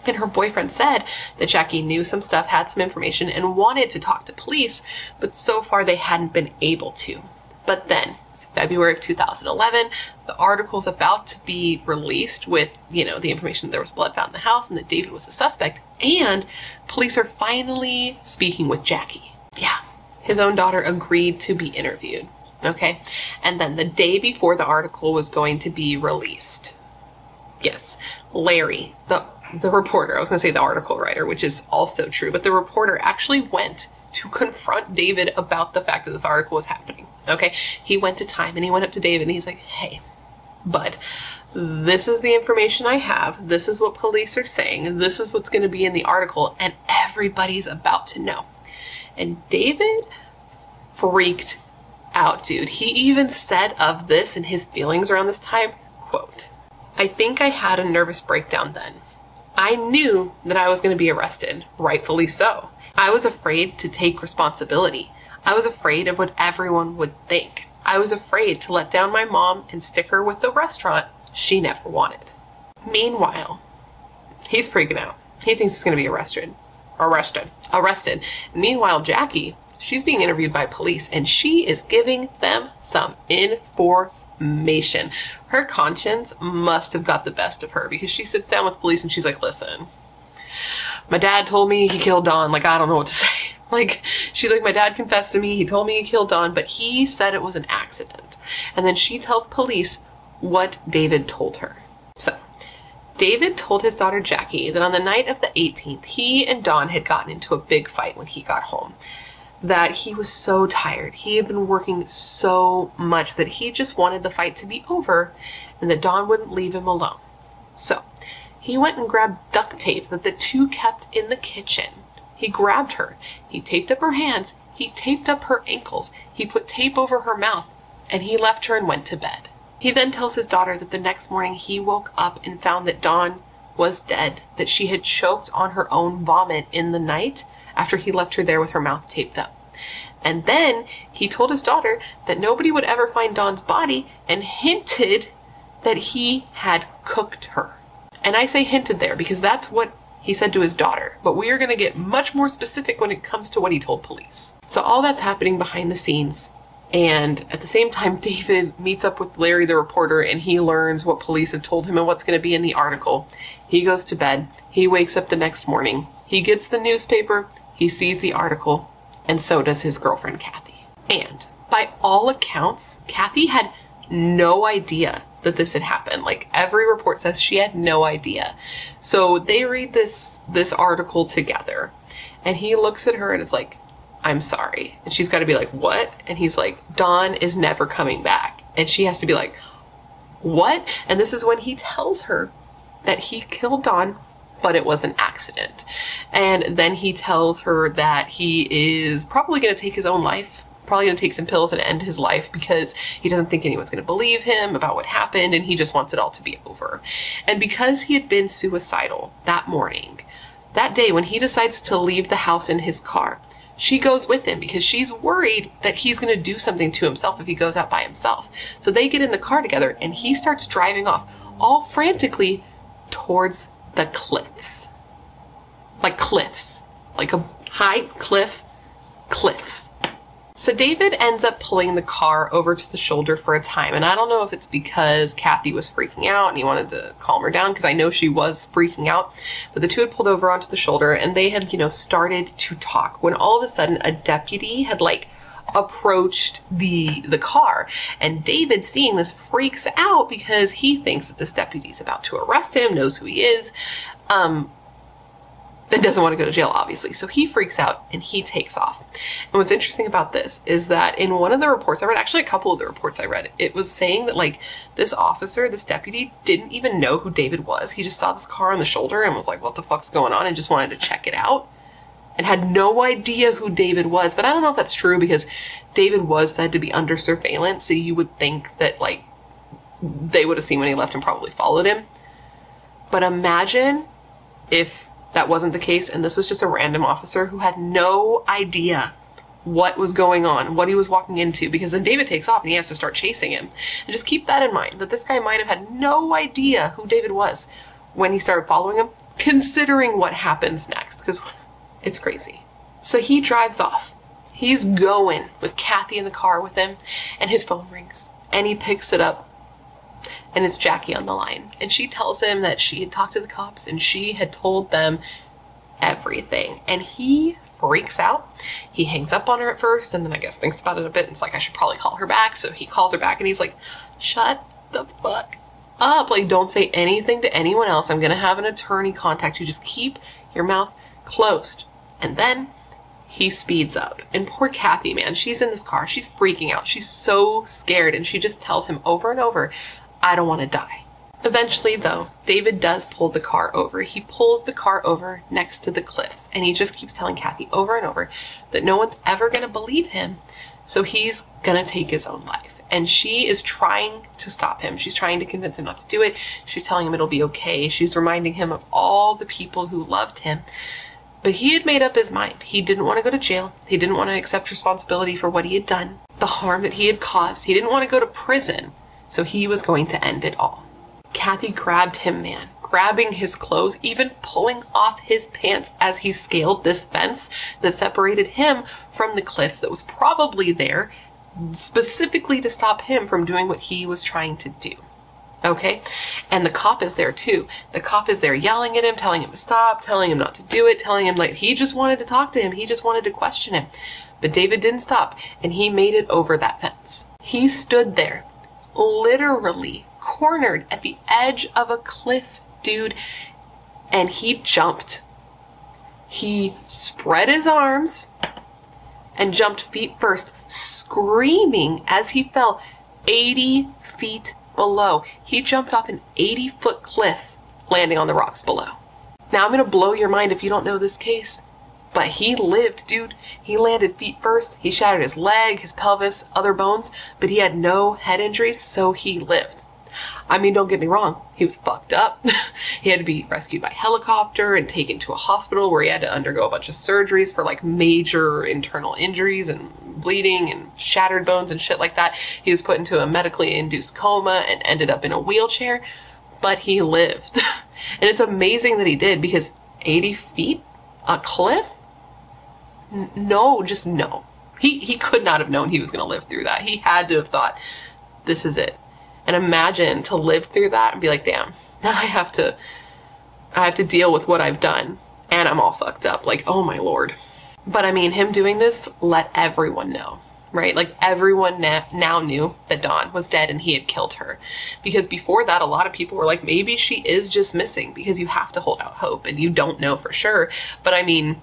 And her boyfriend said that Jackie knew some stuff, had some information, and wanted to talk to police, but so far they hadn't been able to. But then, it's February of 2011, the article's about to be released with, you know, the information that there was blood found in the house and that David was a suspect, and police are finally speaking with Jackie. Yeah, his own daughter agreed to be interviewed, okay? And then the day before the article was going to be released, yes, Larry, the reporter, I was going to say the article writer, which is also true, but the reporter actually went to confront David about the fact that this article was happening, okay? He went to Time and he went up to David and he's like, hey, bud, this is the information I have. This is what police are saying. This is what's going to be in the article, and everybody's about to know. And David freaked out, dude. He even said of this and his feelings around this time, quote, I think I had a nervous breakdown then. I knew that I was going to be arrested, rightfully so. I was afraid to take responsibility. I was afraid of what everyone would think. I was afraid to let down my mom and stick her with the restaurant she never wanted. Meanwhile, he's freaking out. He thinks he's going to be arrested. Meanwhile, Jackie, she's being interviewed by police and she is giving them some information. Her conscience must have got the best of her because she sits down with police and she's like, listen, my dad told me he killed Dawn. Like, I don't know what to say. Like, she's like, my dad confessed to me. He told me he killed Dawn, but he said it was an accident. And then she tells police what David told her. So, David told his daughter Jackie that on the night of the 18th, he and Dawn had gotten into a big fight when he got home. That he was so tired. He had been working so much that he just wanted the fight to be over and that Dawn wouldn't leave him alone. So, he went and grabbed duct tape that the two kept in the kitchen. He grabbed her. He taped up her hands. He taped up her ankles. He put tape over her mouth, and he left her and went to bed. He then tells his daughter that the next morning he woke up and found that Dawn was dead, that she had choked on her own vomit in the night after he left her there with her mouth taped up. And then he told his daughter that nobody would ever find Dawn's body and hinted that he had cooked her. And I say hinted there because that's what he said to his daughter, but we are going to get much more specific when it comes to what he told police. So all that's happening behind the scenes, and at the same time, David meets up with Larry the reporter and he learns what police have told him and what's going to be in the article. He goes to bed. He wakes up the next morning. He gets the newspaper. He sees the article, and so does his girlfriend, Kathy. And by all accounts, Kathy had no idea that this had happened. Like, every report says she had no idea. So they read this article together, and he looks at her and is like, I'm sorry. And she's got to be like, what? And he's like, Dawn is never coming back. And she has to be like, what? And this is when he tells her that he killed Dawn, but it was an accident. And then he tells her that he is probably going to take his own life, probably going to take some pills and end his life because he doesn't think anyone's going to believe him about what happened, and he just wants it all to be over. And because he had been suicidal that morning, that day when he decides to leave the house in his car, she goes with him because she's worried that he's going to do something to himself if he goes out by himself. So they get in the car together and he starts driving off, all frantically towards the cliffs. Like cliffs. Like a high cliff, cliffs. So David ends up pulling the car over to the shoulder for a time. And I don't know if it's because Kathy was freaking out and he wanted to calm her down, because I know she was freaking out. But the two had pulled over onto the shoulder and they had, started to talk when all of a sudden a deputy had approached the car. And David, seeing this, freaks out because he thinks that this deputy's about to arrest him, knows who he is. That doesn't want to go to jail, obviously. So he freaks out and he takes off. And what's interesting about this is that in one of the reports I read, actually a couple of the reports I read, it was saying that this officer, this deputy, didn't even know who David was. He just saw this car on the shoulder and was like, what the fuck's going on? And just wanted to check it out and had no idea who David was. But I don't know if that's true because David was said to be under surveillance. So you would think that they would have seen when he left and probably followed him. But imagine if that wasn't the case and this was just a random officer who had no idea what was going on, what he was walking into, because then David takes off and he has to start chasing him. And just keep that in mind, that this guy might have had no idea who David was when he started following him, considering what happens next, because it's crazy. So he drives off. He's going with Kathy in the car with him, and his phone rings and he picks it up. And it's Jackie on the line. And she tells him that she had talked to the cops and she had told them everything. And he freaks out. He hangs up on her at first and then I guess thinks about it a bit and it's like, I should probably call her back. So he calls her back and he's like, shut the fuck up. Don't say anything to anyone else. I'm going to have an attorney contact you. Just keep your mouth closed. And then he speeds up. And poor Kathy, man, she's in this car. She's freaking out. She's so scared. And she just tells him over and over, I don't want to die. Eventually, though, David does pull the car over. He pulls the car over next to the cliffs, and he just keeps telling Kathy over and over that no one's ever going to believe him, so he's going to take his own life. And she is trying to stop him. She's trying to convince him not to do it. She's telling him it'll be okay. She's reminding him of all the people who loved him. But he had made up his mind. He didn't want to go to jail. He didn't want to accept responsibility for what he had done, the harm that he had caused. He didn't want to go to prison. So he was going to end it all. Kathy grabbed him, man, grabbing his clothes, even pulling off his pants as he scaled this fence that separated him from the cliffs that was probably there specifically to stop him from doing what he was trying to do. Okay, and the cop is there too. The cop is there yelling at him, telling him to stop, telling him not to do it, telling him like he just wanted to talk to him. He just wanted to question him. But David didn't stop, and he made it over that fence. He stood there, literally cornered at the edge of a cliff, dude, and he jumped. He spread his arms and jumped feet first, screaming as he fell 80 feet below. He jumped off an 80-foot cliff, landing on the rocks below. Now I'm gonna blow your mind if you don't know this case, but he lived, dude. He landed feet first. He shattered his leg, his pelvis, other bones, but he had no head injuries, so he lived. I mean, don't get me wrong, he was fucked up. He had to be rescued by helicopter and taken to a hospital where he had to undergo a bunch of surgeries for like major internal injuries and bleeding and shattered bones and shit like that. He was put into a medically induced coma and ended up in a wheelchair, but he lived. And it's amazing that he did, because 80 feet, a cliff? No, just no. He could not have known he was going to live through that. He had to have thought, this is it. And imagine to live through that and be like, damn, now I have to deal with what I've done, and I'm all fucked up. Like, oh my Lord. But I mean, him doing this let everyone know, right? Like everyone now knew that Dawn was dead and he had killed her. Because before that, a lot of people were like, maybe she is just missing, because you have to hold out hope and you don't know for sure. But I mean,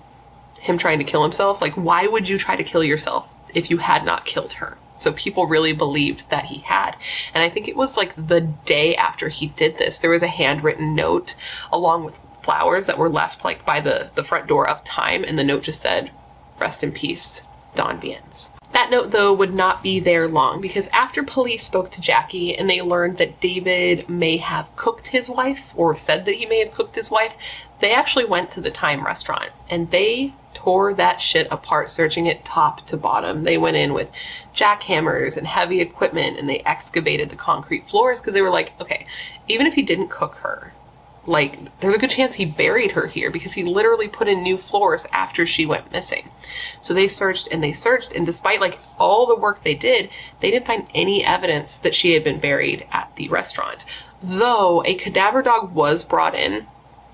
him trying to kill himself, like, why would you try to kill yourself if you had not killed her? So people really believed that he had. And I think it was like the day after he did this, there was a handwritten note along with flowers that were left like by the front door of Time, and the note just said, "Rest in peace, Dawn Viens." That note, though, would not be there long, because after police spoke to Jackie and they learned that David may have cooked his wife, or said that he may have cooked his wife, they actually went to the Time restaurant and they tore that shit apart, searching it top to bottom. They went in with jackhammers and heavy equipment and they excavated the concrete floors, because they were like, okay, even if he didn't cook her, like, there's a good chance he buried her here, because he literally put in new floors after she went missing. So they searched and they searched, and despite like all the work they didn't find any evidence that she had been buried at the restaurant. Though a cadaver dog was brought in,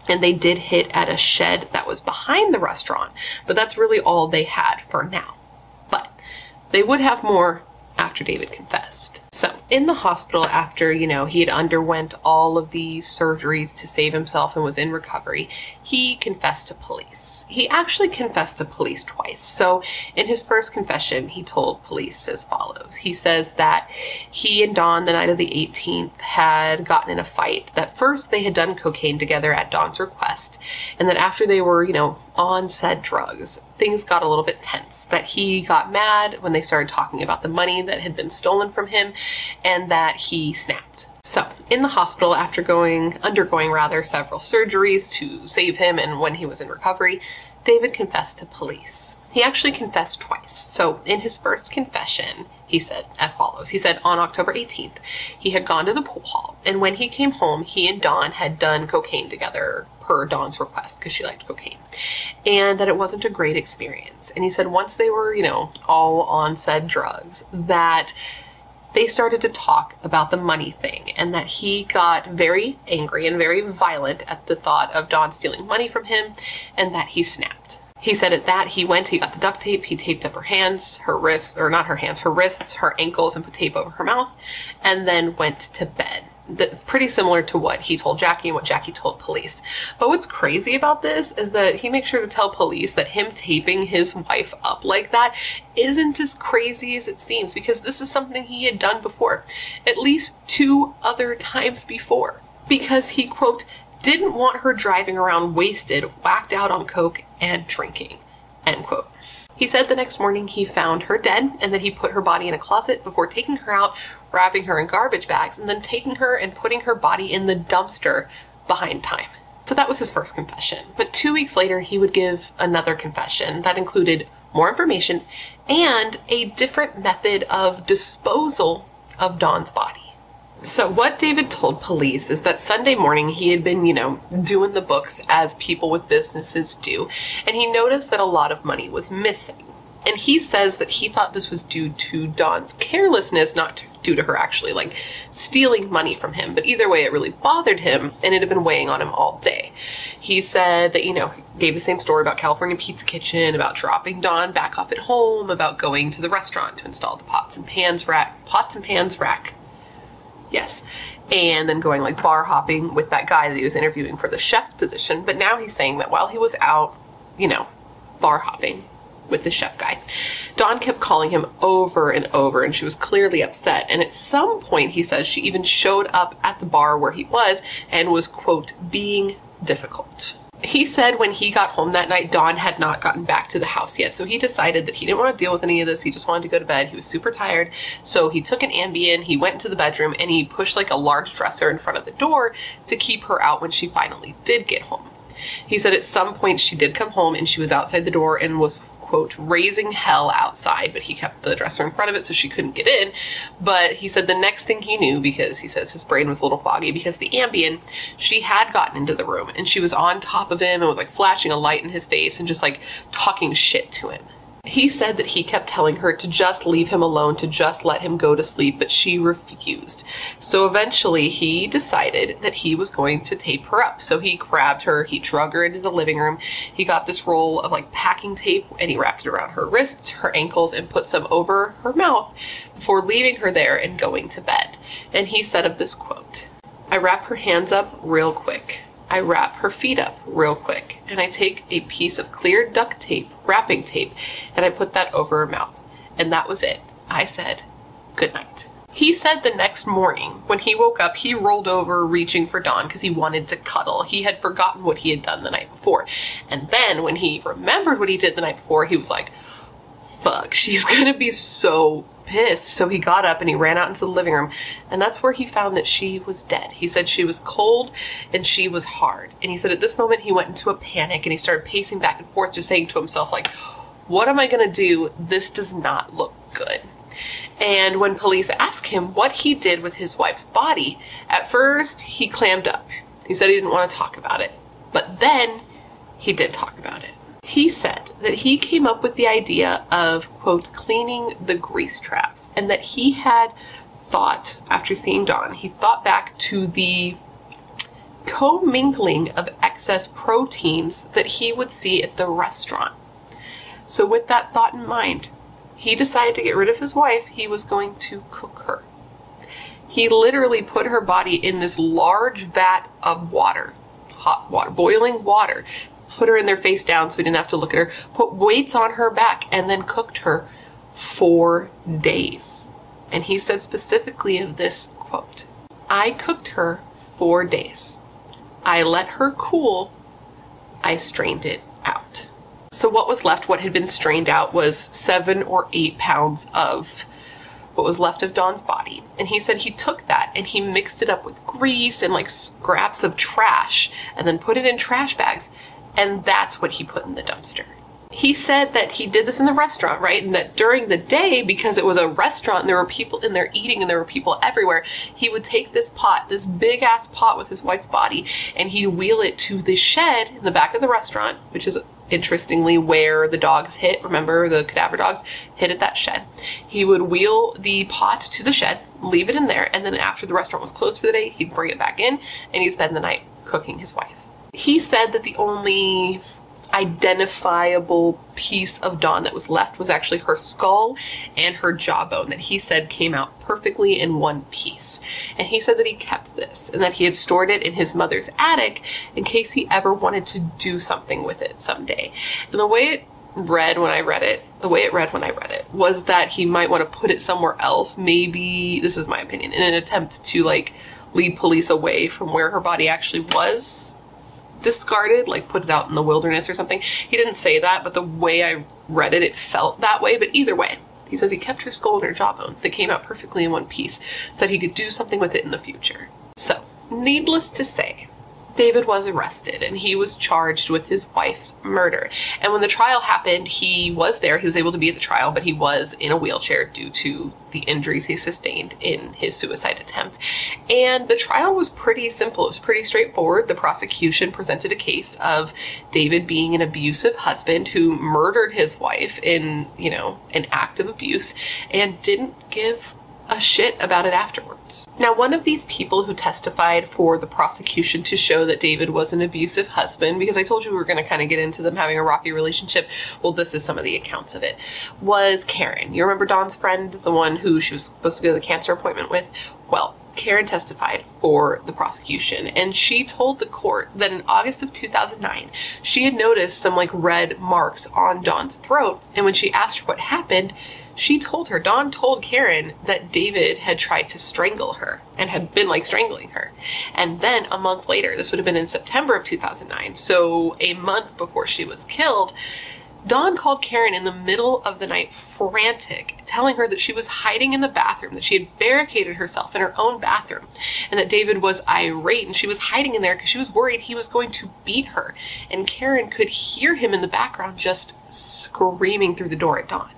and they did hit at a shed that was behind the restaurant, but that's really all they had for now. But they would have more after David confessed. So in the hospital, after, you know, he had underwent all of these surgeries to save himself and was in recovery, he confessed to police. He actually confessed to police twice. So in his first confession, he told police as follows. He says that he and Dawn, the night of the 18th, had gotten in a fight. That first they had done cocaine together at Dawn's request, and that after they were, you know, on said drugs, things got a little bit tense. That he got mad when they started talking about the money that had been stolen from him, and that he snapped. So in the hospital, after undergoing several surgeries to save him, and when he was in recovery, David confessed to police. He actually confessed twice. So in his first confession, he said as follows. He said on October 18th, he had gone to the pool hall, and when he came home, he and Dawn had done cocaine together per Dawn's request, because she liked cocaine, and that it wasn't a great experience. And he said once they were, you know, all on said drugs, that they started to talk about the money thing, and that he got very angry and very violent at the thought of Dawn stealing money from him, and that he snapped. He said at that he got the duct tape, he taped up her hands, her wrists, or not her hands, her wrists, her ankles, and put tape over her mouth, and then went to bed. Pretty similar to what he told Jackie and what Jackie told police. But what's crazy about this is that he makes sure to tell police that him taping his wife up like that isn't as crazy as it seems, because this is something he had done before, at least 2 other times before, because he, quote, didn't want her driving around wasted, whacked out on coke and drinking, end quote. He said the next morning he found her dead, and that he put her body in a closet before taking her out, wrapping her in garbage bags, and then taking her and putting her body in the dumpster behind Time. So that was his first confession. But 2 weeks later, he would give another confession that included more information and a different method of disposal of Dawn's body. So what David told police is that Sunday morning he had been, you know, doing the books as people with businesses do, and he noticed that a lot of money was missing. And he says that he thought this was due to Dawn's carelessness, not due to her actually like stealing money from him. But either way, it really bothered him and it had been weighing on him all day. He said that, you know, gave the same story about California Pizza Kitchen, about dropping Dawn back off at home, about going to the restaurant to install the pots and pans rack. Yes. And then going like bar hopping with that guy that he was interviewing for the chef's position. But now he's saying that while he was out, you know, bar hopping with the chef guy, Dawn kept calling him over and over, and she was clearly upset. And at some point, he says, she even showed up at the bar where he was and was, quote, being difficult. He said when he got home that night, Dawn had not gotten back to the house yet. So he decided that he didn't want to deal with any of this. He just wanted to go to bed. He was super tired. So he took an Ambien, he went into the bedroom, and he pushed like a large dresser in front of the door to keep her out when she finally did get home. He said at some point she did come home and she was outside the door and was, quote, raising hell outside, but he kept the dresser in front of it so she couldn't get in. But he said the next thing he knew, because he says his brain was a little foggy because the Ambien, she had gotten into the room and she was on top of him and was like flashing a light in his face and just like talking shit to him. He said that he kept telling her to just leave him alone, to just let him go to sleep, but she refused. So eventually he decided that he was going to tape her up. So he grabbed her, he drug her into the living room. He got this roll of like packing tape and he wrapped it around her wrists, her ankles, and put some over her mouth before leaving her there and going to bed. And he said of this quote, "I wrap her hands up real quick. I wrap her feet up real quick, and I take a piece of clear duct tape, wrapping tape, and I put that over her mouth. And that was it. I said, good night." He said the next morning when he woke up, he rolled over reaching for Dawn because he wanted to cuddle. He had forgotten what he had done the night before. And then when he remembered what he did the night before, he was like, fuck, she's gonna be so pissed. So he got up and he ran out into the living room, and that's where he found that she was dead. He said she was cold and she was hard. And he said at this moment he went into a panic and he started pacing back and forth, just saying to himself, like, what am I gonna do? This does not look good. And when police asked him what he did with his wife's body, at first he clammed up. He said he didn't want to talk about it, but then he did talk about it. He said that he came up with the idea of, quote, cleaning the grease traps, and that he had thought, after seeing Dawn, he thought back to the commingling of excess proteins that he would see at the restaurant. So with that thought in mind, he decided to get rid of his wife. He was going to cook her. He literally put her body in this large vat of water, hot water, boiling water, put her in there face down so he didn't have to look at her, put weights on her back, and then cooked her for days. And he said specifically of this quote, "I cooked her 4 days. I let her cool. I strained it out." So what was left, what had been strained out, was 7 or 8 pounds of what was left of Dawn's body. And he said he took that and he mixed it up with grease and like scraps of trash and then put it in trash bags. And that's what he put in the dumpster. He said that he did this in the restaurant, right? And that during the day, because it was a restaurant and there were people in there eating and there were people everywhere, he would take this pot, this big ass pot with his wife's body, and he'd wheel it to the shed in the back of the restaurant, which is interestingly where the dogs hit. Remember, the cadaver dogs hit at that shed. He would wheel the pot to the shed, leave it in there, and then after the restaurant was closed for the day, he'd bring it back in and he'd spend the night cooking his wife. He said that the only identifiable piece of Dawn that was left was actually her skull and her jawbone, that he said came out perfectly in one piece. And he said that he kept this and that he had stored it in his mother's attic in case he ever wanted to do something with it someday. And the way it read when I read it, was that he might want to put it somewhere else, maybe, this is my opinion, in an attempt to like lead police away from where her body actually was discarded, like put it out in the wilderness or something. He didn't say that, but the way I read it, it felt that way. But either way, he says he kept her skull and her jawbone that came out perfectly in one piece so that he could do something with it in the future. So, needless to say, David was arrested and he was charged with his wife's murder. And when the trial happened, he was there. He was able to be at the trial, but he was in a wheelchair due to the injuries he sustained in his suicide attempt. And the trial was pretty simple. It was pretty straightforward. The prosecution presented a case of David being an abusive husband who murdered his wife in, an act of abuse and didn't give a shit about it afterwards. Now, one of these people who testified for the prosecution to show that David was an abusive husband, because I told you we were going to kind of get into them having a rocky relationship, well, this is some of the accounts of it, was Karen. You remember Dawn's friend, the one who she was supposed to go to the cancer appointment with? Well, Karen testified for the prosecution, and she told the court that in August of 2009, she had noticed some red marks on Dawn's throat, and when she asked her what happened, Dawn told Karen that David had tried to strangle her and had been strangling her. And then a month later, this would have been in September of 2009, so a month before she was killed, Dawn called Karen in the middle of the night frantic, telling her that she was hiding in the bathroom, that she had barricaded herself in her own bathroom, and that David was irate and she was hiding in there because she was worried he was going to beat her. And Karen could hear him in the background just screaming through the door at Dawn.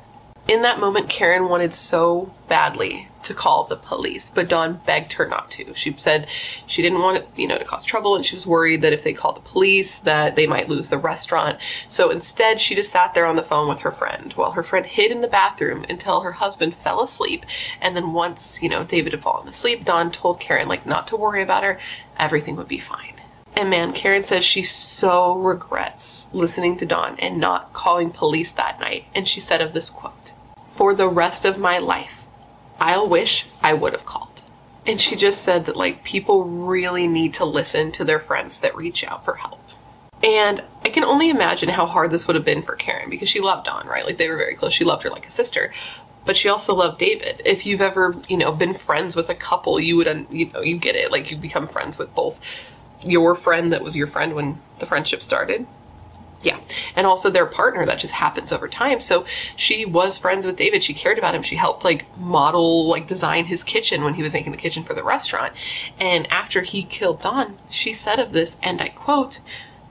In that moment, Karen wanted so badly to call the police, but Dawn begged her not to. She said she didn't want it, to cause trouble, and she was worried that if they called the police, that they might lose the restaurant. So instead, she just sat there on the phone with her friend while her friend hid in the bathroom until her husband fell asleep. And then once, David had fallen asleep, Dawn told Karen, not to worry about her, everything would be fine. And man, Karen says she so regrets listening to Dawn and not calling police that night. And she said of this quote, "For the rest of my life, I'll wish I would have called." And she just said that people really need to listen to their friends that reach out for help. And I can only imagine how hard this would have been for Karen, because she loved Dawn, right? They were very close. She loved her like a sister, but she also loved David. If you've ever, been friends with a couple, you would, you get it. You become friends with both your friend that was your friend when the friendship started. Yeah. And also their partner, that just happens over time. So she was friends with David. She cared about him. She helped model, design his kitchen when he was making the kitchen for the restaurant. And after he killed Dawn, she said of this, and I quote,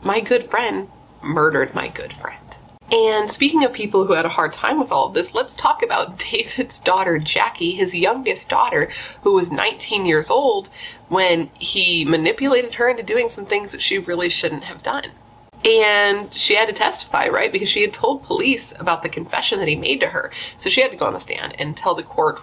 "My good friend murdered my good friend." And speaking of people who had a hard time with all of this, let's talk about David's daughter, Jackie, his youngest daughter, who was 19 years old when he manipulated her into doing some things that she really shouldn't have done. And she had to testify, right? Because she had told police about the confession that he made to her. So she had to go on the stand and tell the court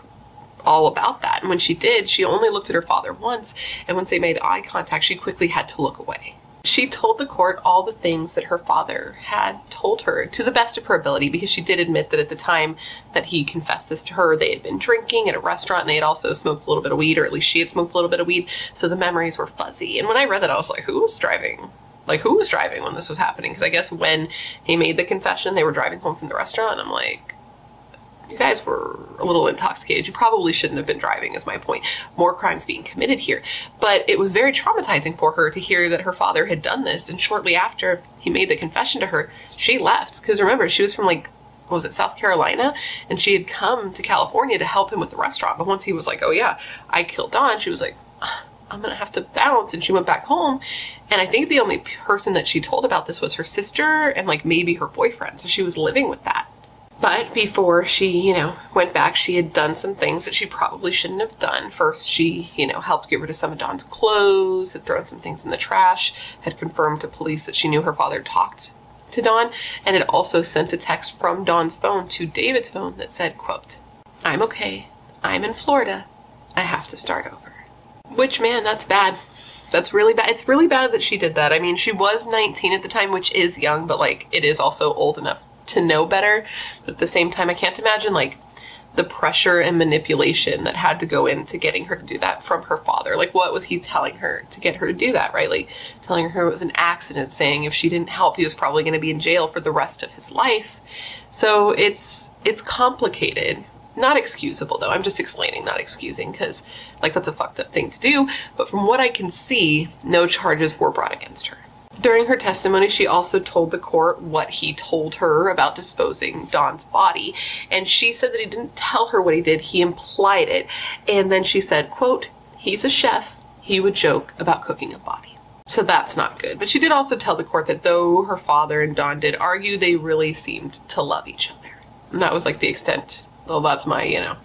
all about that. And when she did, she only looked at her father once. And once they made eye contact, she quickly had to look away. She told the court all the things that her father had told her to the best of her ability, because she did admit that at the time that he confessed this to her, they had been drinking at a restaurant and they had also smoked a little bit of weed, or at least she had smoked a little bit of weed. So the memories were fuzzy. And when I read that, I was like, who was driving? Who was driving when this was happening? Because I guess when he made the confession, they were driving home from the restaurant. And I'm like, you guys were a little intoxicated. You probably shouldn't have been driving, is my point. More crimes being committed here. But it was very traumatizing for her to hear that her father had done this. And shortly after he made the confession to her, she left. Because remember, she was from what was it, South Carolina? And she had come to California to help him with the restaurant. But once he was like, oh yeah, I killed Dawn, she was like, I'm gonna have to bounce. And she went back home. And I think the only person that she told about this was her sister and maybe her boyfriend. So she was living with that. But before she, went back, she had done some things that she probably shouldn't have done. First, she, helped get rid of some of Dawn's clothes, had thrown some things in the trash, had confirmed to police that she knew her father talked to Dawn, and had also sent a text from Dawn's phone to David's phone that said, quote, "I'm okay. I'm in Florida. I have to start over." Which, man, that's bad. That's really bad. It's really bad that she did that. I mean, she was 19 at the time, which is young, but it is also old enough to know better. But at the same time, I can't imagine the pressure and manipulation that had to go into getting her to do that from her father. What was he telling her to get her to do that, right? Telling her it was an accident, saying if she didn't help, he was probably going to be in jail for the rest of his life. So it's complicated. Not excusable, though. I'm just explaining, not excusing, because that's a fucked up thing to do. But from what I can see, no charges were brought against her. During her testimony, she also told the court what he told her about disposing Dawn's body. And she said that he didn't tell her what he did, he implied it. And then she said, quote, "He's a chef. He would joke about cooking a body." So that's not good. But she did also tell the court that though her father and Dawn did argue, they really seemed to love each other. And that was like the extent, well, that's my,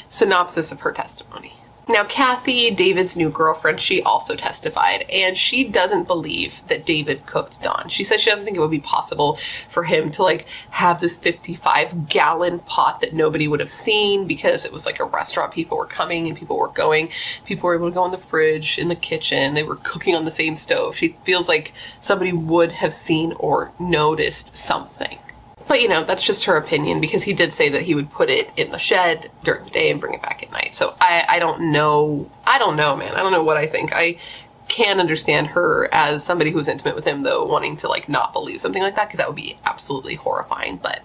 synopsis of her testimony. Now, Kathy, David's new girlfriend, she also testified, and she doesn't believe that David cooked Dawn. She said she doesn't think it would be possible for him to like have this 55-gallon pot that nobody would have seen, because it was like a restaurant. People were coming and people were going. People were able to go in the fridge, in the kitchen. They were cooking on the same stove. She feels like somebody would have seen or noticed something. But, that's just her opinion, because he did say that he would put it in the shed during the day and bring it back at night. So I don't know. I don't know, man. I don't know what I think. I can understand her as somebody who's intimate with him, though, wanting to, like, not believe something like that, because that would be absolutely horrifying. But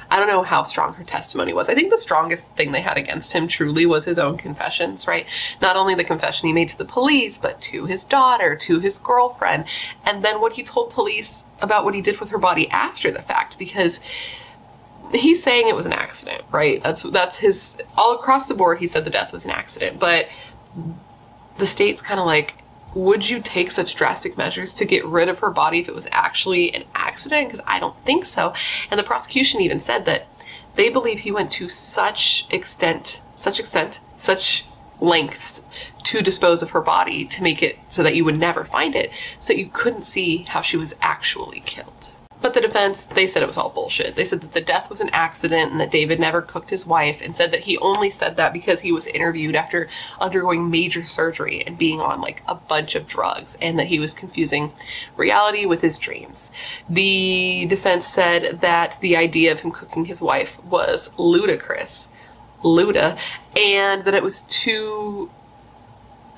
I don't know how strong her testimony was. I think the strongest thing they had against him truly was his own confessions, right? Not only the confession he made to the police, but to his daughter, to his girlfriend, and then what he told police about what he did with her body after the fact, because he's saying it was an accident, right? That's his, all across the board, he said the death was an accident, but the state's kind of like, would you take such drastic measures to get rid of her body if it was actually an accident? Because I don't think so. And the prosecution even said that they believe he went to such lengths to dispose of her body to make it so that you would never find it, so that you couldn't see how she was actually killed. But the defense, they said it was all bullshit. They said that the death was an accident and that David never cooked his wife, and said that he only said that because he was interviewed after undergoing major surgery and being on like a bunch of drugs, and that he was confusing reality with his dreams. The defense said that the idea of him cooking his wife was ludicrous, and that it was too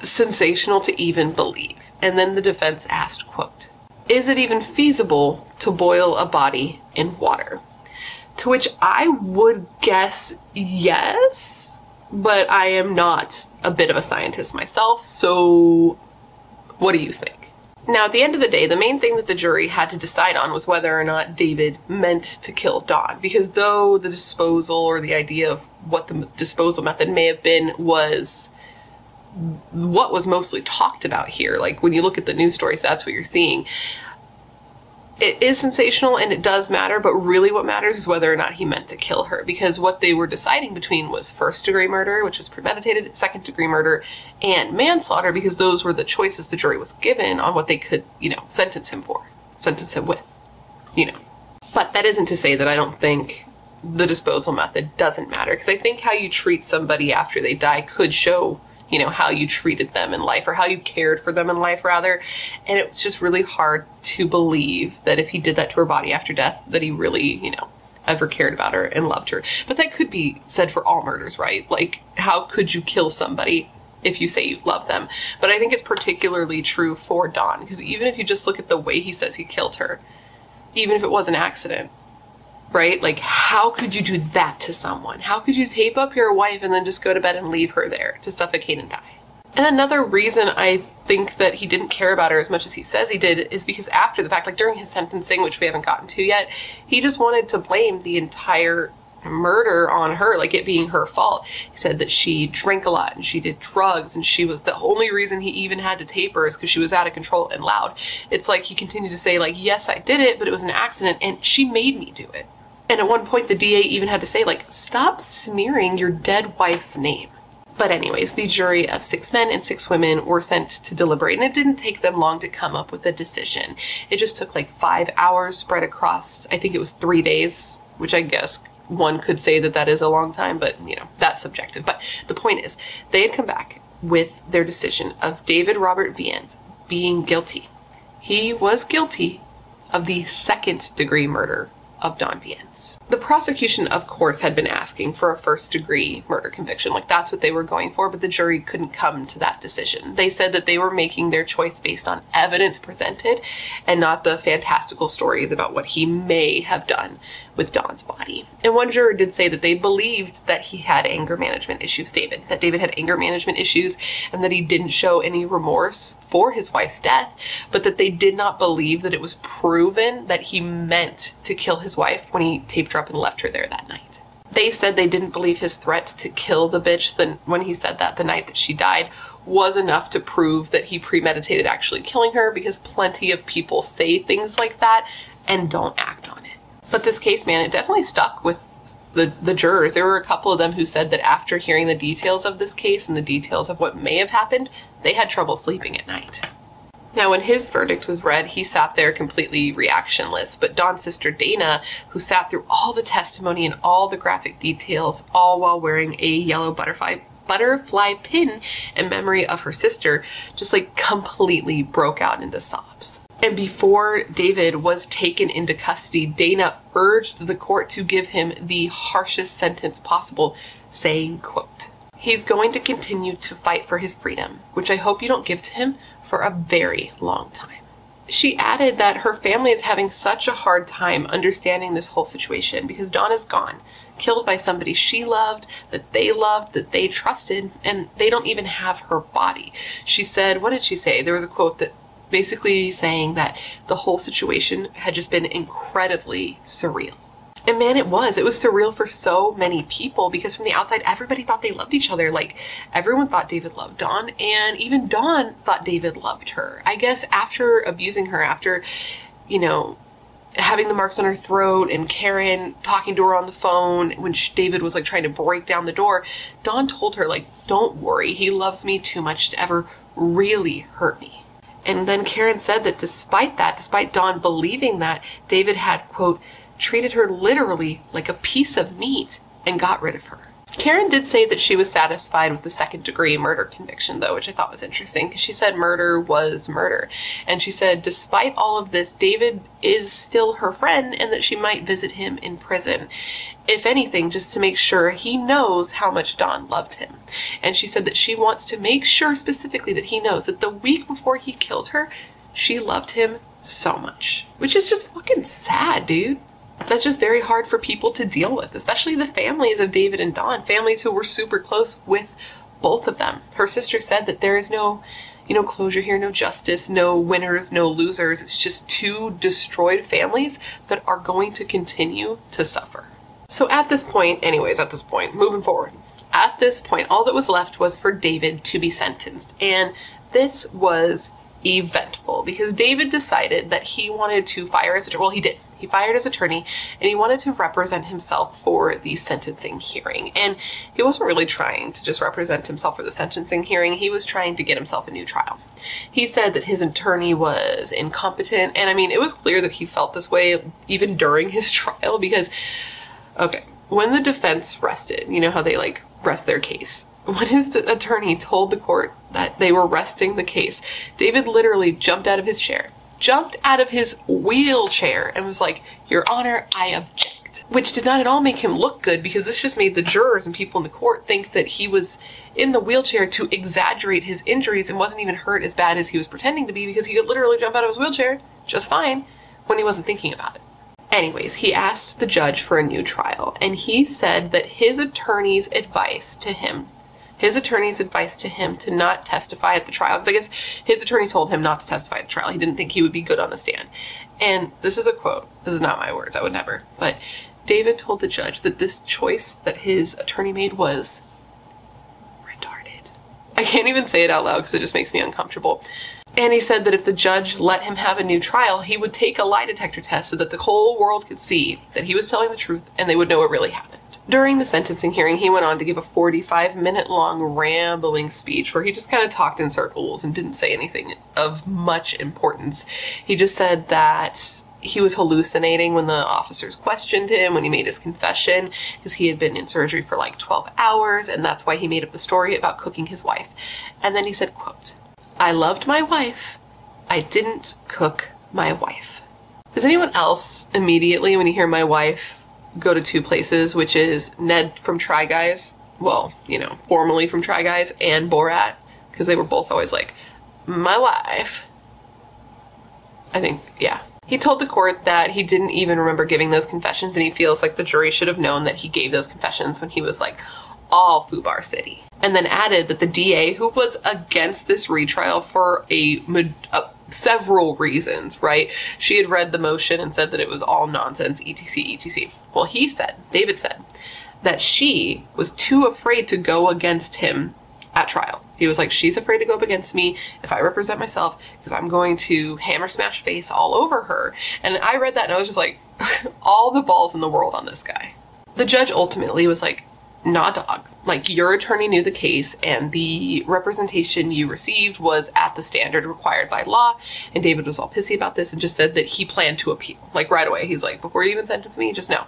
sensational to even believe. And then the defense asked, quote, "Is it even feasible to boil a body in water?" To which I would guess yes, but I am not a bit of a scientist myself, so what do you think? Now, at the end of the day, the main thing that the jury had to decide on was whether or not David meant to kill Dawn, because though the disposal, or the idea of what the disposal method may have been, was what was mostly talked about here, like when you look at the news stories, that's what you're seeing. It is sensational and it does matter, but really what matters is whether or not he meant to kill her, because what they were deciding between was first-degree murder, which was premeditated, second-degree murder, and manslaughter, because those were the choices the jury was given on what they could, sentence him with, But that isn't to say that I don't think the disposal method doesn't matter, because I think how you treat somebody after they die could show how you treated them in life, or how you cared for them in life, rather. And it was just really hard to believe that if he did that to her body after death, that he really, ever cared about her and loved her. But that could be said for all murders, right? Like, how could you kill somebody if you say you love them? But I think it's particularly true for Dawn, because even if you just look at the way he says he killed her, even if it was an accident, right? Like, how could you do that to someone? How could you tape up your wife and then just go to bed and leave her there to suffocate and die? And another reason I think that he didn't care about her as much as he says he did is because after the fact, like during his sentencing, which we haven't gotten to yet, he just wanted to blame the entire murder on her, like it being her fault. He said that she drank a lot and she did drugs, and she was the only reason he even had to tape her is because she was out of control and loud. It's like he continued to say, like, yes, I did it, but it was an accident and she made me do it. And at one point, the DA even had to say, like, stop smearing your dead wife's name. But anyways, the jury of 6 men and 6 women were sent to deliberate, and it didn't take them long to come up with a decision. It just took like 5 hours spread across, I think it was 3 days, which I guess one could say that that is a long time, but that's subjective. But the point is, they had come back with their decision of David Robert Viens being guilty. He was guilty of the second-degree murder of Dawn Viens. The prosecution, of course, had been asking for a first-degree murder conviction. Like, that's what they were going for, but the jury couldn't come to that decision. They said that they were making their choice based on evidence presented and not the fantastical stories about what he may have done with Dawn's body. And one juror did say that they believed that he had anger management issues, that David had anger management issues, and that he didn't show any remorse for his wife's death, but that they did not believe that it was proven that he meant to kill his wife when he taped her up and left her there that night. They said they didn't believe his threat to kill the bitch when he said that the night that she died was enough to prove that he premeditated actually killing her, because plenty of people say things like that and don't act on it. But this case, man, it definitely stuck with the jurors. There were a couple of them who said that after hearing the details of this case and the details of what may have happened, they had trouble sleeping at night. Now, when his verdict was read, he sat there completely reactionless, but Dawn's sister Dana, who sat through all the testimony and all the graphic details, all while wearing a yellow butterfly pin in memory of her sister, just like completely broke out into sobs. And before David was taken into custody, Dana urged the court to give him the harshest sentence possible, saying, quote, "He's going to continue to fight for his freedom, which I hope you don't give to him for a very long time." She added that her family is having such a hard time understanding this whole situation because Dawn is gone, killed by somebody she loved, that they trusted, and they don't even have her body. She said, what did she say? There was a quote that basically saying that the whole situation had just been incredibly surreal. And man, it was surreal for so many people, because from the outside, everybody thought they loved each other. Like, everyone thought David loved Dawn, and even Dawn thought David loved her. I guess after abusing her, after, you know, having the marks on her throat and Karen talking to her on the phone when David was like trying to break down the door, Dawn told her, like, don't worry, he loves me too much to ever really hurt me. And then Karen said that despite Dawn believing that, David had, quote, treated her literally like a piece of meat and got rid of her. Karen did say that she was satisfied with the second-degree murder conviction, though, which I thought was interesting, because she said murder was murder. And she said despite all of this, David is still her friend and that she might visit him in prison, if anything, just to make sure he knows how much Dawn loved him. And she said that she wants to make sure specifically that he knows that the week before he killed her, she loved him so much. Which is just fucking sad, dude. That's just very hard for people to deal with, especially the families of David and Dawn, families who were super close with both of them. Her sister said that there is no, closure here, no justice, no winners, no losers. It's just two destroyed families that are going to continue to suffer. So at this point, moving forward, at this point, all that was left was for David to be sentenced. And this was eventful because David decided that he wanted to fire his attorney. Well, he did. He fired his attorney and he wanted to represent himself for the sentencing hearing. And he wasn't really trying to just represent himself for the sentencing hearing. He was trying to get himself a new trial. He said that his attorney was incompetent. And I mean, it was clear that he felt this way even during his trial because, okay, when the defense rested, you know how they like rest their case. When his attorney told the court that they were resting the case, David literally jumped out of his chair, jumped out of his wheelchair and was like, "Your Honor, I object." Which did not at all make him look good because this just made the jurors and people in the court think that he was in the wheelchair to exaggerate his injuries and wasn't even hurt as bad as he was pretending to be because he could literally jump out of his wheelchair just fine when he wasn't thinking about it. Anyways, he asked the judge for a new trial and he said that his attorney's advice to him to not testify at the trial, because I guess his attorney told him not to testify at the trial. He didn't think he would be good on the stand. And this is a quote. This is not my words. I would never. But David told the judge that this choice that his attorney made was retarded. I can't even say it out loud because it just makes me uncomfortable. And he said that if the judge let him have a new trial, he would take a lie detector test so that the whole world could see that he was telling the truth and they would know what really happened. During the sentencing hearing, he went on to give a 45-minute-long rambling speech where he just kind of talked in circles and didn't say anything of much importance. He just said that he was hallucinating when the officers questioned him, when he made his confession, because he had been in surgery for like 12 hours, and that's why he made up the story about cooking his wife. And then he said, quote, "I loved my wife. I didn't cook my wife." Does anyone else immediately, when you hear my wife, go to two places, which is Ned from Try Guys, well, formerly from Try Guys, and Borat, because they were both always like, "My wife." I think, yeah. He told the court that he didn't even remember giving those confessions, and he feels like the jury should have known that he gave those confessions when he was like all FUBAR City. And then added that the DA, who was against this retrial for several reasons, right? She had read the motion and said that it was all nonsense, etc, etc. Well, David said, that she was too afraid to go against him at trial. He was like, she's afraid to go up against me if I represent myself because I'm going to hammer smash face all over her. And I read that and I was just like, all the balls in the world on this guy. The judge ultimately was like, nah, dog. Like, your attorney knew the case and the representation you received was at the standard required by law. And David was all pissy about this and just said that he planned to appeal. Like, right away, he's like, before you even sentence me, just know,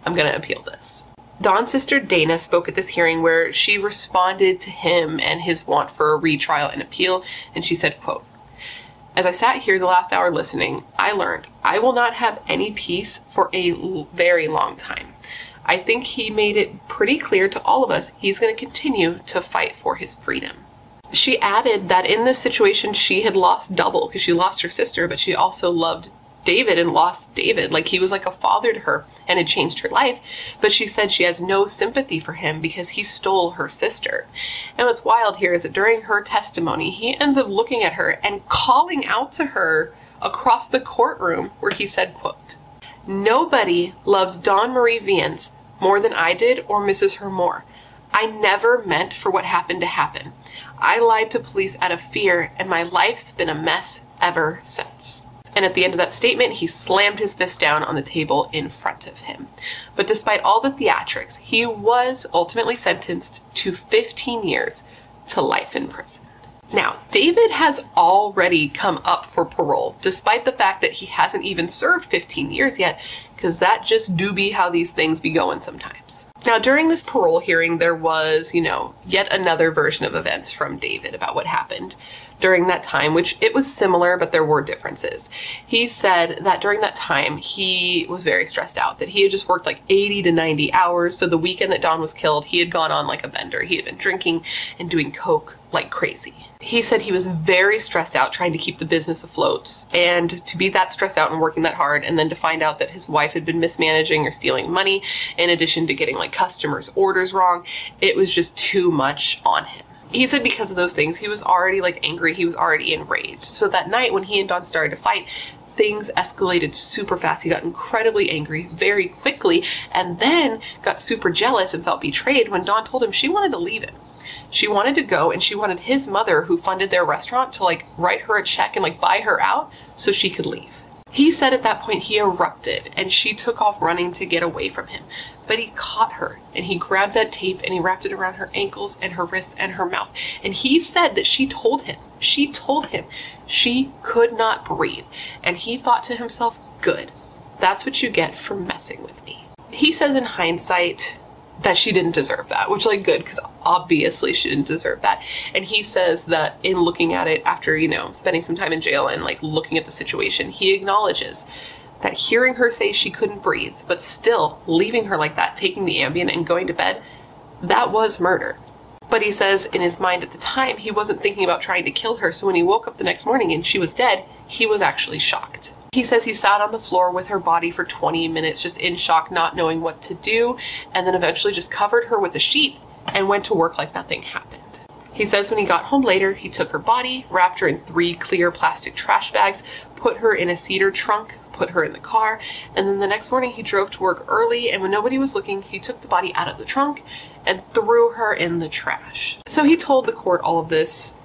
I'm gonna appeal this. Dawn's sister Dana spoke at this hearing where she responded to him and his want for a retrial and appeal. And she said, quote, "As I sat here the last hour listening, I learned I will not have any peace for a very long time. I think he made it pretty clear to all of us he's going to continue to fight for his freedom." She added that in this situation she had lost double because she lost her sister, but she also loved David and lost David. Like, he was like a father to her and had changed her life. But she said she has no sympathy for him because he stole her sister. And what's wild here is that during her testimony, he ends up looking at her and calling out to her across the courtroom where he said, quote, "Nobody loved Dawn Marie Viens more than I did or misses her more. I never meant for what happened to happen. I lied to police out of fear and my life's been a mess ever since." And at the end of that statement, he slammed his fist down on the table in front of him. But despite all the theatrics, he was ultimately sentenced to 15 years to life in prison. Now, David has already come up for parole, despite the fact that he hasn't even served 15 years yet, because that just do be how these things be going sometimes. Now, during this parole hearing, there was, yet another version of events from David about what happened during that time, which it was similar, but there were differences. He said that during that time, he was very stressed out, that he had just worked like 80 to 90 hours. So the weekend that Dawn was killed, he had gone on like a bender. He had been drinking and doing coke like crazy. He said he was very stressed out trying to keep the business afloat, and to be that stressed out and working that hard and then to find out that his wife had been mismanaging or stealing money in addition to getting like customers' orders wrong, it was just too much on him. He said because of those things, he was already like angry, he was already enraged. So that night when he and Dawn started to fight, things escalated super fast. He got incredibly angry very quickly and then got super jealous and felt betrayed when Dawn told him she wanted to leave him. She wanted to go and she wanted his mother, who funded their restaurant, to like write her a check and like buy her out so she could leave. He said at that point he erupted and she took off running to get away from him. But he caught her and he grabbed that tape and he wrapped it around her ankles and her wrists and her mouth. And he said that she told him she could not breathe. And he thought to himself, good, that's what you get for messing with me. He says in hindsight that she didn't deserve that, which like good, because obviously she didn't deserve that. And he says that in looking at it after, spending some time in jail and like looking at the situation, he acknowledges that hearing her say she couldn't breathe, but still leaving her like that, taking the Ambien and going to bed, that was murder. But he says in his mind at the time, he wasn't thinking about trying to kill her. So when he woke up the next morning and she was dead, he was actually shocked. He says he sat on the floor with her body for 20 minutes, just in shock, not knowing what to do, and then eventually just covered her with a sheet and went to work like nothing happened. He says when he got home later, he took her body, wrapped her in 3 clear plastic trash bags, put her in a cedar trunk, put her in the car, and then the next morning he drove to work early, and when nobody was looking, he took the body out of the trunk and threw her in the trash. So he told the court all of this.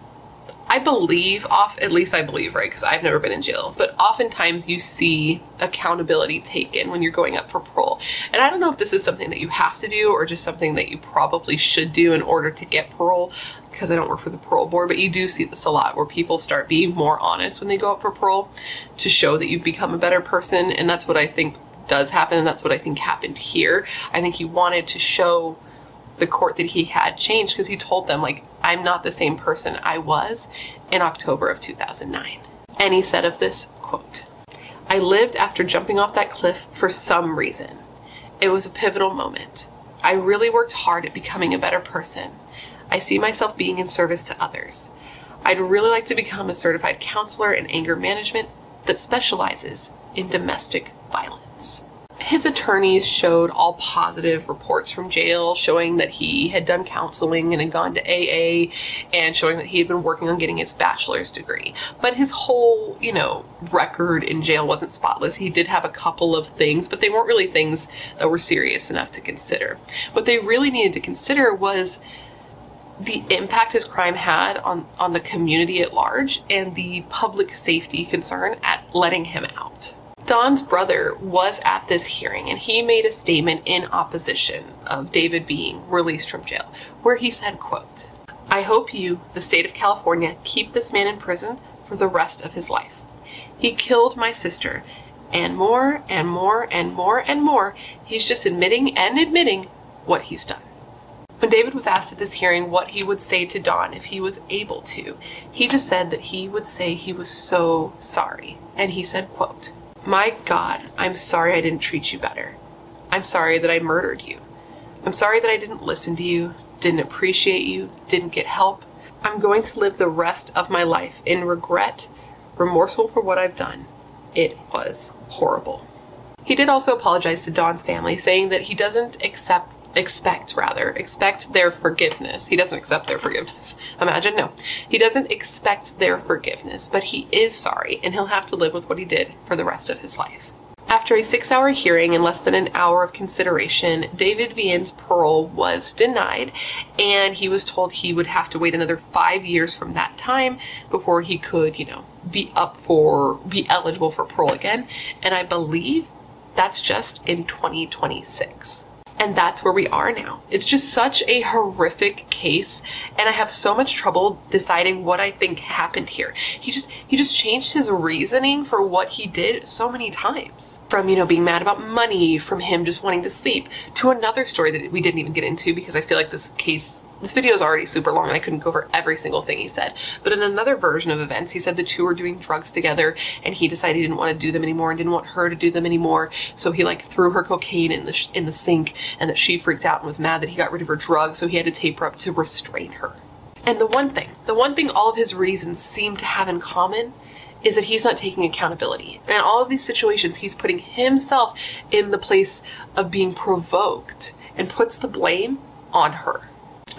I believe, at least I believe, right, because I've never been in jail, but oftentimes you see accountability taken when you're going up for parole. And I don't know if this is something that you have to do or just something that you probably should do in order to get parole, because I don't work for the parole board, but you do see this a lot where people start being more honest when they go up for parole to show that you've become a better person. And that's what I think does happen, and that's what I think happened here. I think he wanted to show the court that he had changed, because he told them, like, I'm not the same person I was in October of 2009. And he said of this, quote, "I lived after jumping off that cliff for some reason. It was a pivotal moment. I really worked hard at becoming a better person. I see myself being in service to others. I'd really like to become a certified counselor in anger management that specializes in domestic violence." His attorneys showed all positive reports from jail, showing that he had done counseling and had gone to AA, and showing that he had been working on getting his bachelor's degree. But his whole, record in jail wasn't spotless. He did have a couple of things, but they weren't really things that were serious enough to consider. What they really needed to consider was the impact his crime had on the community at large and the public safety concern at letting him out. Dawn's brother was at this hearing and he made a statement in opposition of David being released from jail, where he said, quote, "I hope you, the state of California, keep this man in prison for the rest of his life. He killed my sister, and more and more and more and more, he's just admitting and admitting what he's done." When David was asked at this hearing what he would say to Dawn if he was able to, he just said that he would say he was so sorry. And he said, quote, "My God, I'm sorry I didn't treat you better. I'm sorry that I murdered you. I'm sorry that I didn't listen to you, didn't appreciate you, didn't get help. I'm going to live the rest of my life in regret, remorseful for what I've done. It was horrible." He did also apologize to Dawn's family, saying that he doesn't expect their forgiveness. He doesn't accept their forgiveness. Imagine, no. He doesn't expect their forgiveness, but he is sorry, and he'll have to live with what he did for the rest of his life. After a 6-hour hearing and less than an hour of consideration, David Viens' parole was denied, and he was told he would have to wait another 5 years from that time before he could, be eligible for parole again. And I believe that's just in 2026. And that's where we are now. It's just such a horrific case, and I have so much trouble deciding what I think happened here. He just changed his reasoning for what he did so many times. From, being mad about money, from him just wanting to sleep, to another story that we didn't even get into because I feel like this video is already super long and I couldn't go over every single thing he said. But in another version of events, he said the two were doing drugs together and he decided he didn't want to do them anymore and didn't want her to do them anymore. So he threw her cocaine in the sink, and that she freaked out and was mad that he got rid of her drugs, so he had to tape her up to restrain her. And the one thing all of his reasons seem to have in common is that he's not taking accountability. And in all of these situations, he's putting himself in the place of being provoked and puts the blame on her.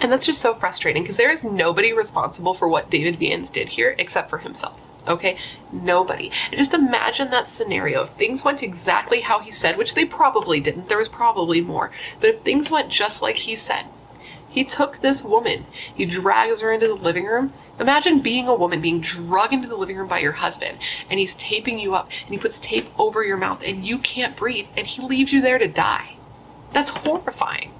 And that's just so frustrating because there is nobody responsible for what David Viens did here except for himself. Okay? Nobody. And just imagine that scenario. If things went exactly how he said, which they probably didn't, there was probably more, but if things went just like he said, he took this woman, he drags her into the living room. Imagine being a woman being dragged into the living room by your husband, and he's taping you up, and he puts tape over your mouth, and you can't breathe, and he leaves you there to die. That's horrifying.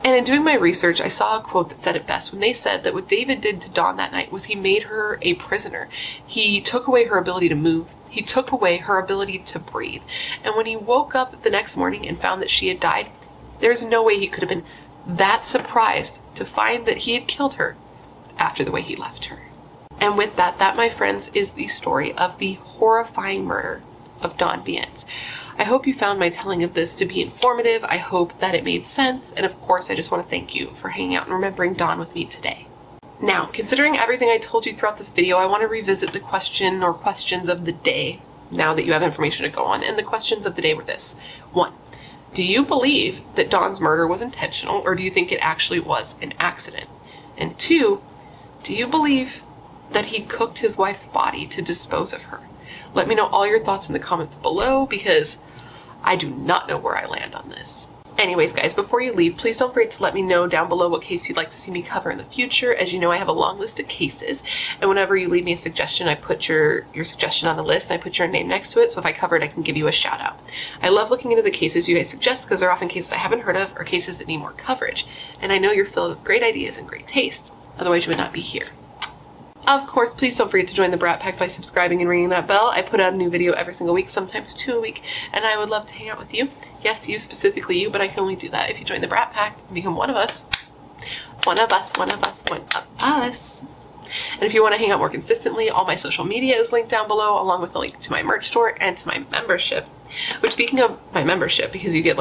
And in doing my research, I saw a quote that said it best when they said that what David did to Dawn that night was he made her a prisoner. He took away her ability to move. He took away her ability to breathe. And when he woke up the next morning and found that she had died, there's no way he could have been that surprised to find that he had killed her after the way he left her. And with that, my friends, is the story of the horrifying murder of Dawn Viens. I hope you found my telling of this to be informative. I hope that it made sense. And of course, I just want to thank you for hanging out and remembering Dawn with me today. Now, considering everything I told you throughout this video, I want to revisit the question or questions of the day now that you have information to go on. And the questions of the day were this. 1. Do you believe that Dawn's murder was intentional, or do you think it actually was an accident? And 2, do you believe that he cooked his wife's body to dispose of her? Let me know all your thoughts in the comments below because I do not know where I land on this. Anyways, guys, before you leave, please don't forget to let me know down below what case you'd like to see me cover in the future. As you know, I have a long list of cases, and whenever you leave me a suggestion, I put your suggestion on the list, and I put your name next to it, so if I cover it, I can give you a shout out. I love looking into the cases you guys suggest because they're often cases I haven't heard of or cases that need more coverage, and I know you're filled with great ideas and great taste. Otherwise, you would not be here. Of course, please don't forget to join the Brat Pack by subscribing and ringing that bell. I put out a new video every single week, sometimes 2 a week, and I would love to hang out with you. Yes, you, specifically you, but I can only do that if you join the Brat Pack and become one of us. One of us, one of us, one of us. And if you want to hang out more consistently, all my social media is linked down below, along with a link to my merch store and to my membership. Which, speaking of my membership, because you get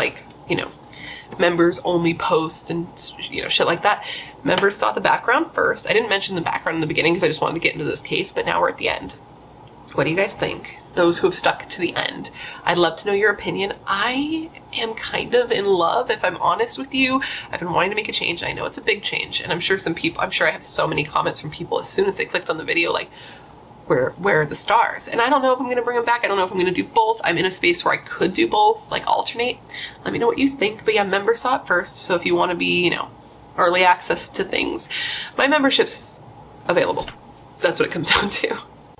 members only posts and shit like that. Members saw the background first. I didn't mention the background in the beginning because I just wanted to get into this case, but now we're at the end. What do you guys think? Those who have stuck to the end. I'd love to know your opinion. I am kind of in love, if I'm honest with you. I've been wanting to make a change, and I know it's a big change, and I'm sure I have so many comments from people as soon as they clicked on the video, like, where are the stars? And I don't know if I'm going to bring them back. I don't know if I'm going to do both. I'm in a space where I could do both, like alternate. Let me know what you think. But yeah, members saw it first. So if you want to be, a early access to things, my membership's available. That's what it comes down to.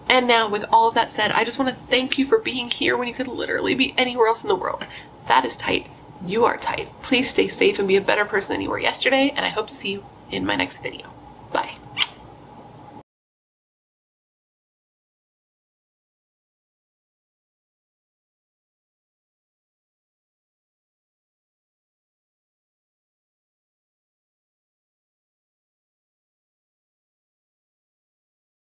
And now, with all of that said, I just want to thank you for being here when you could literally be anywhere else in the world. That is tight. You are tight. Please stay safe and be a better person than you were yesterday, and I hope to see you in my next video.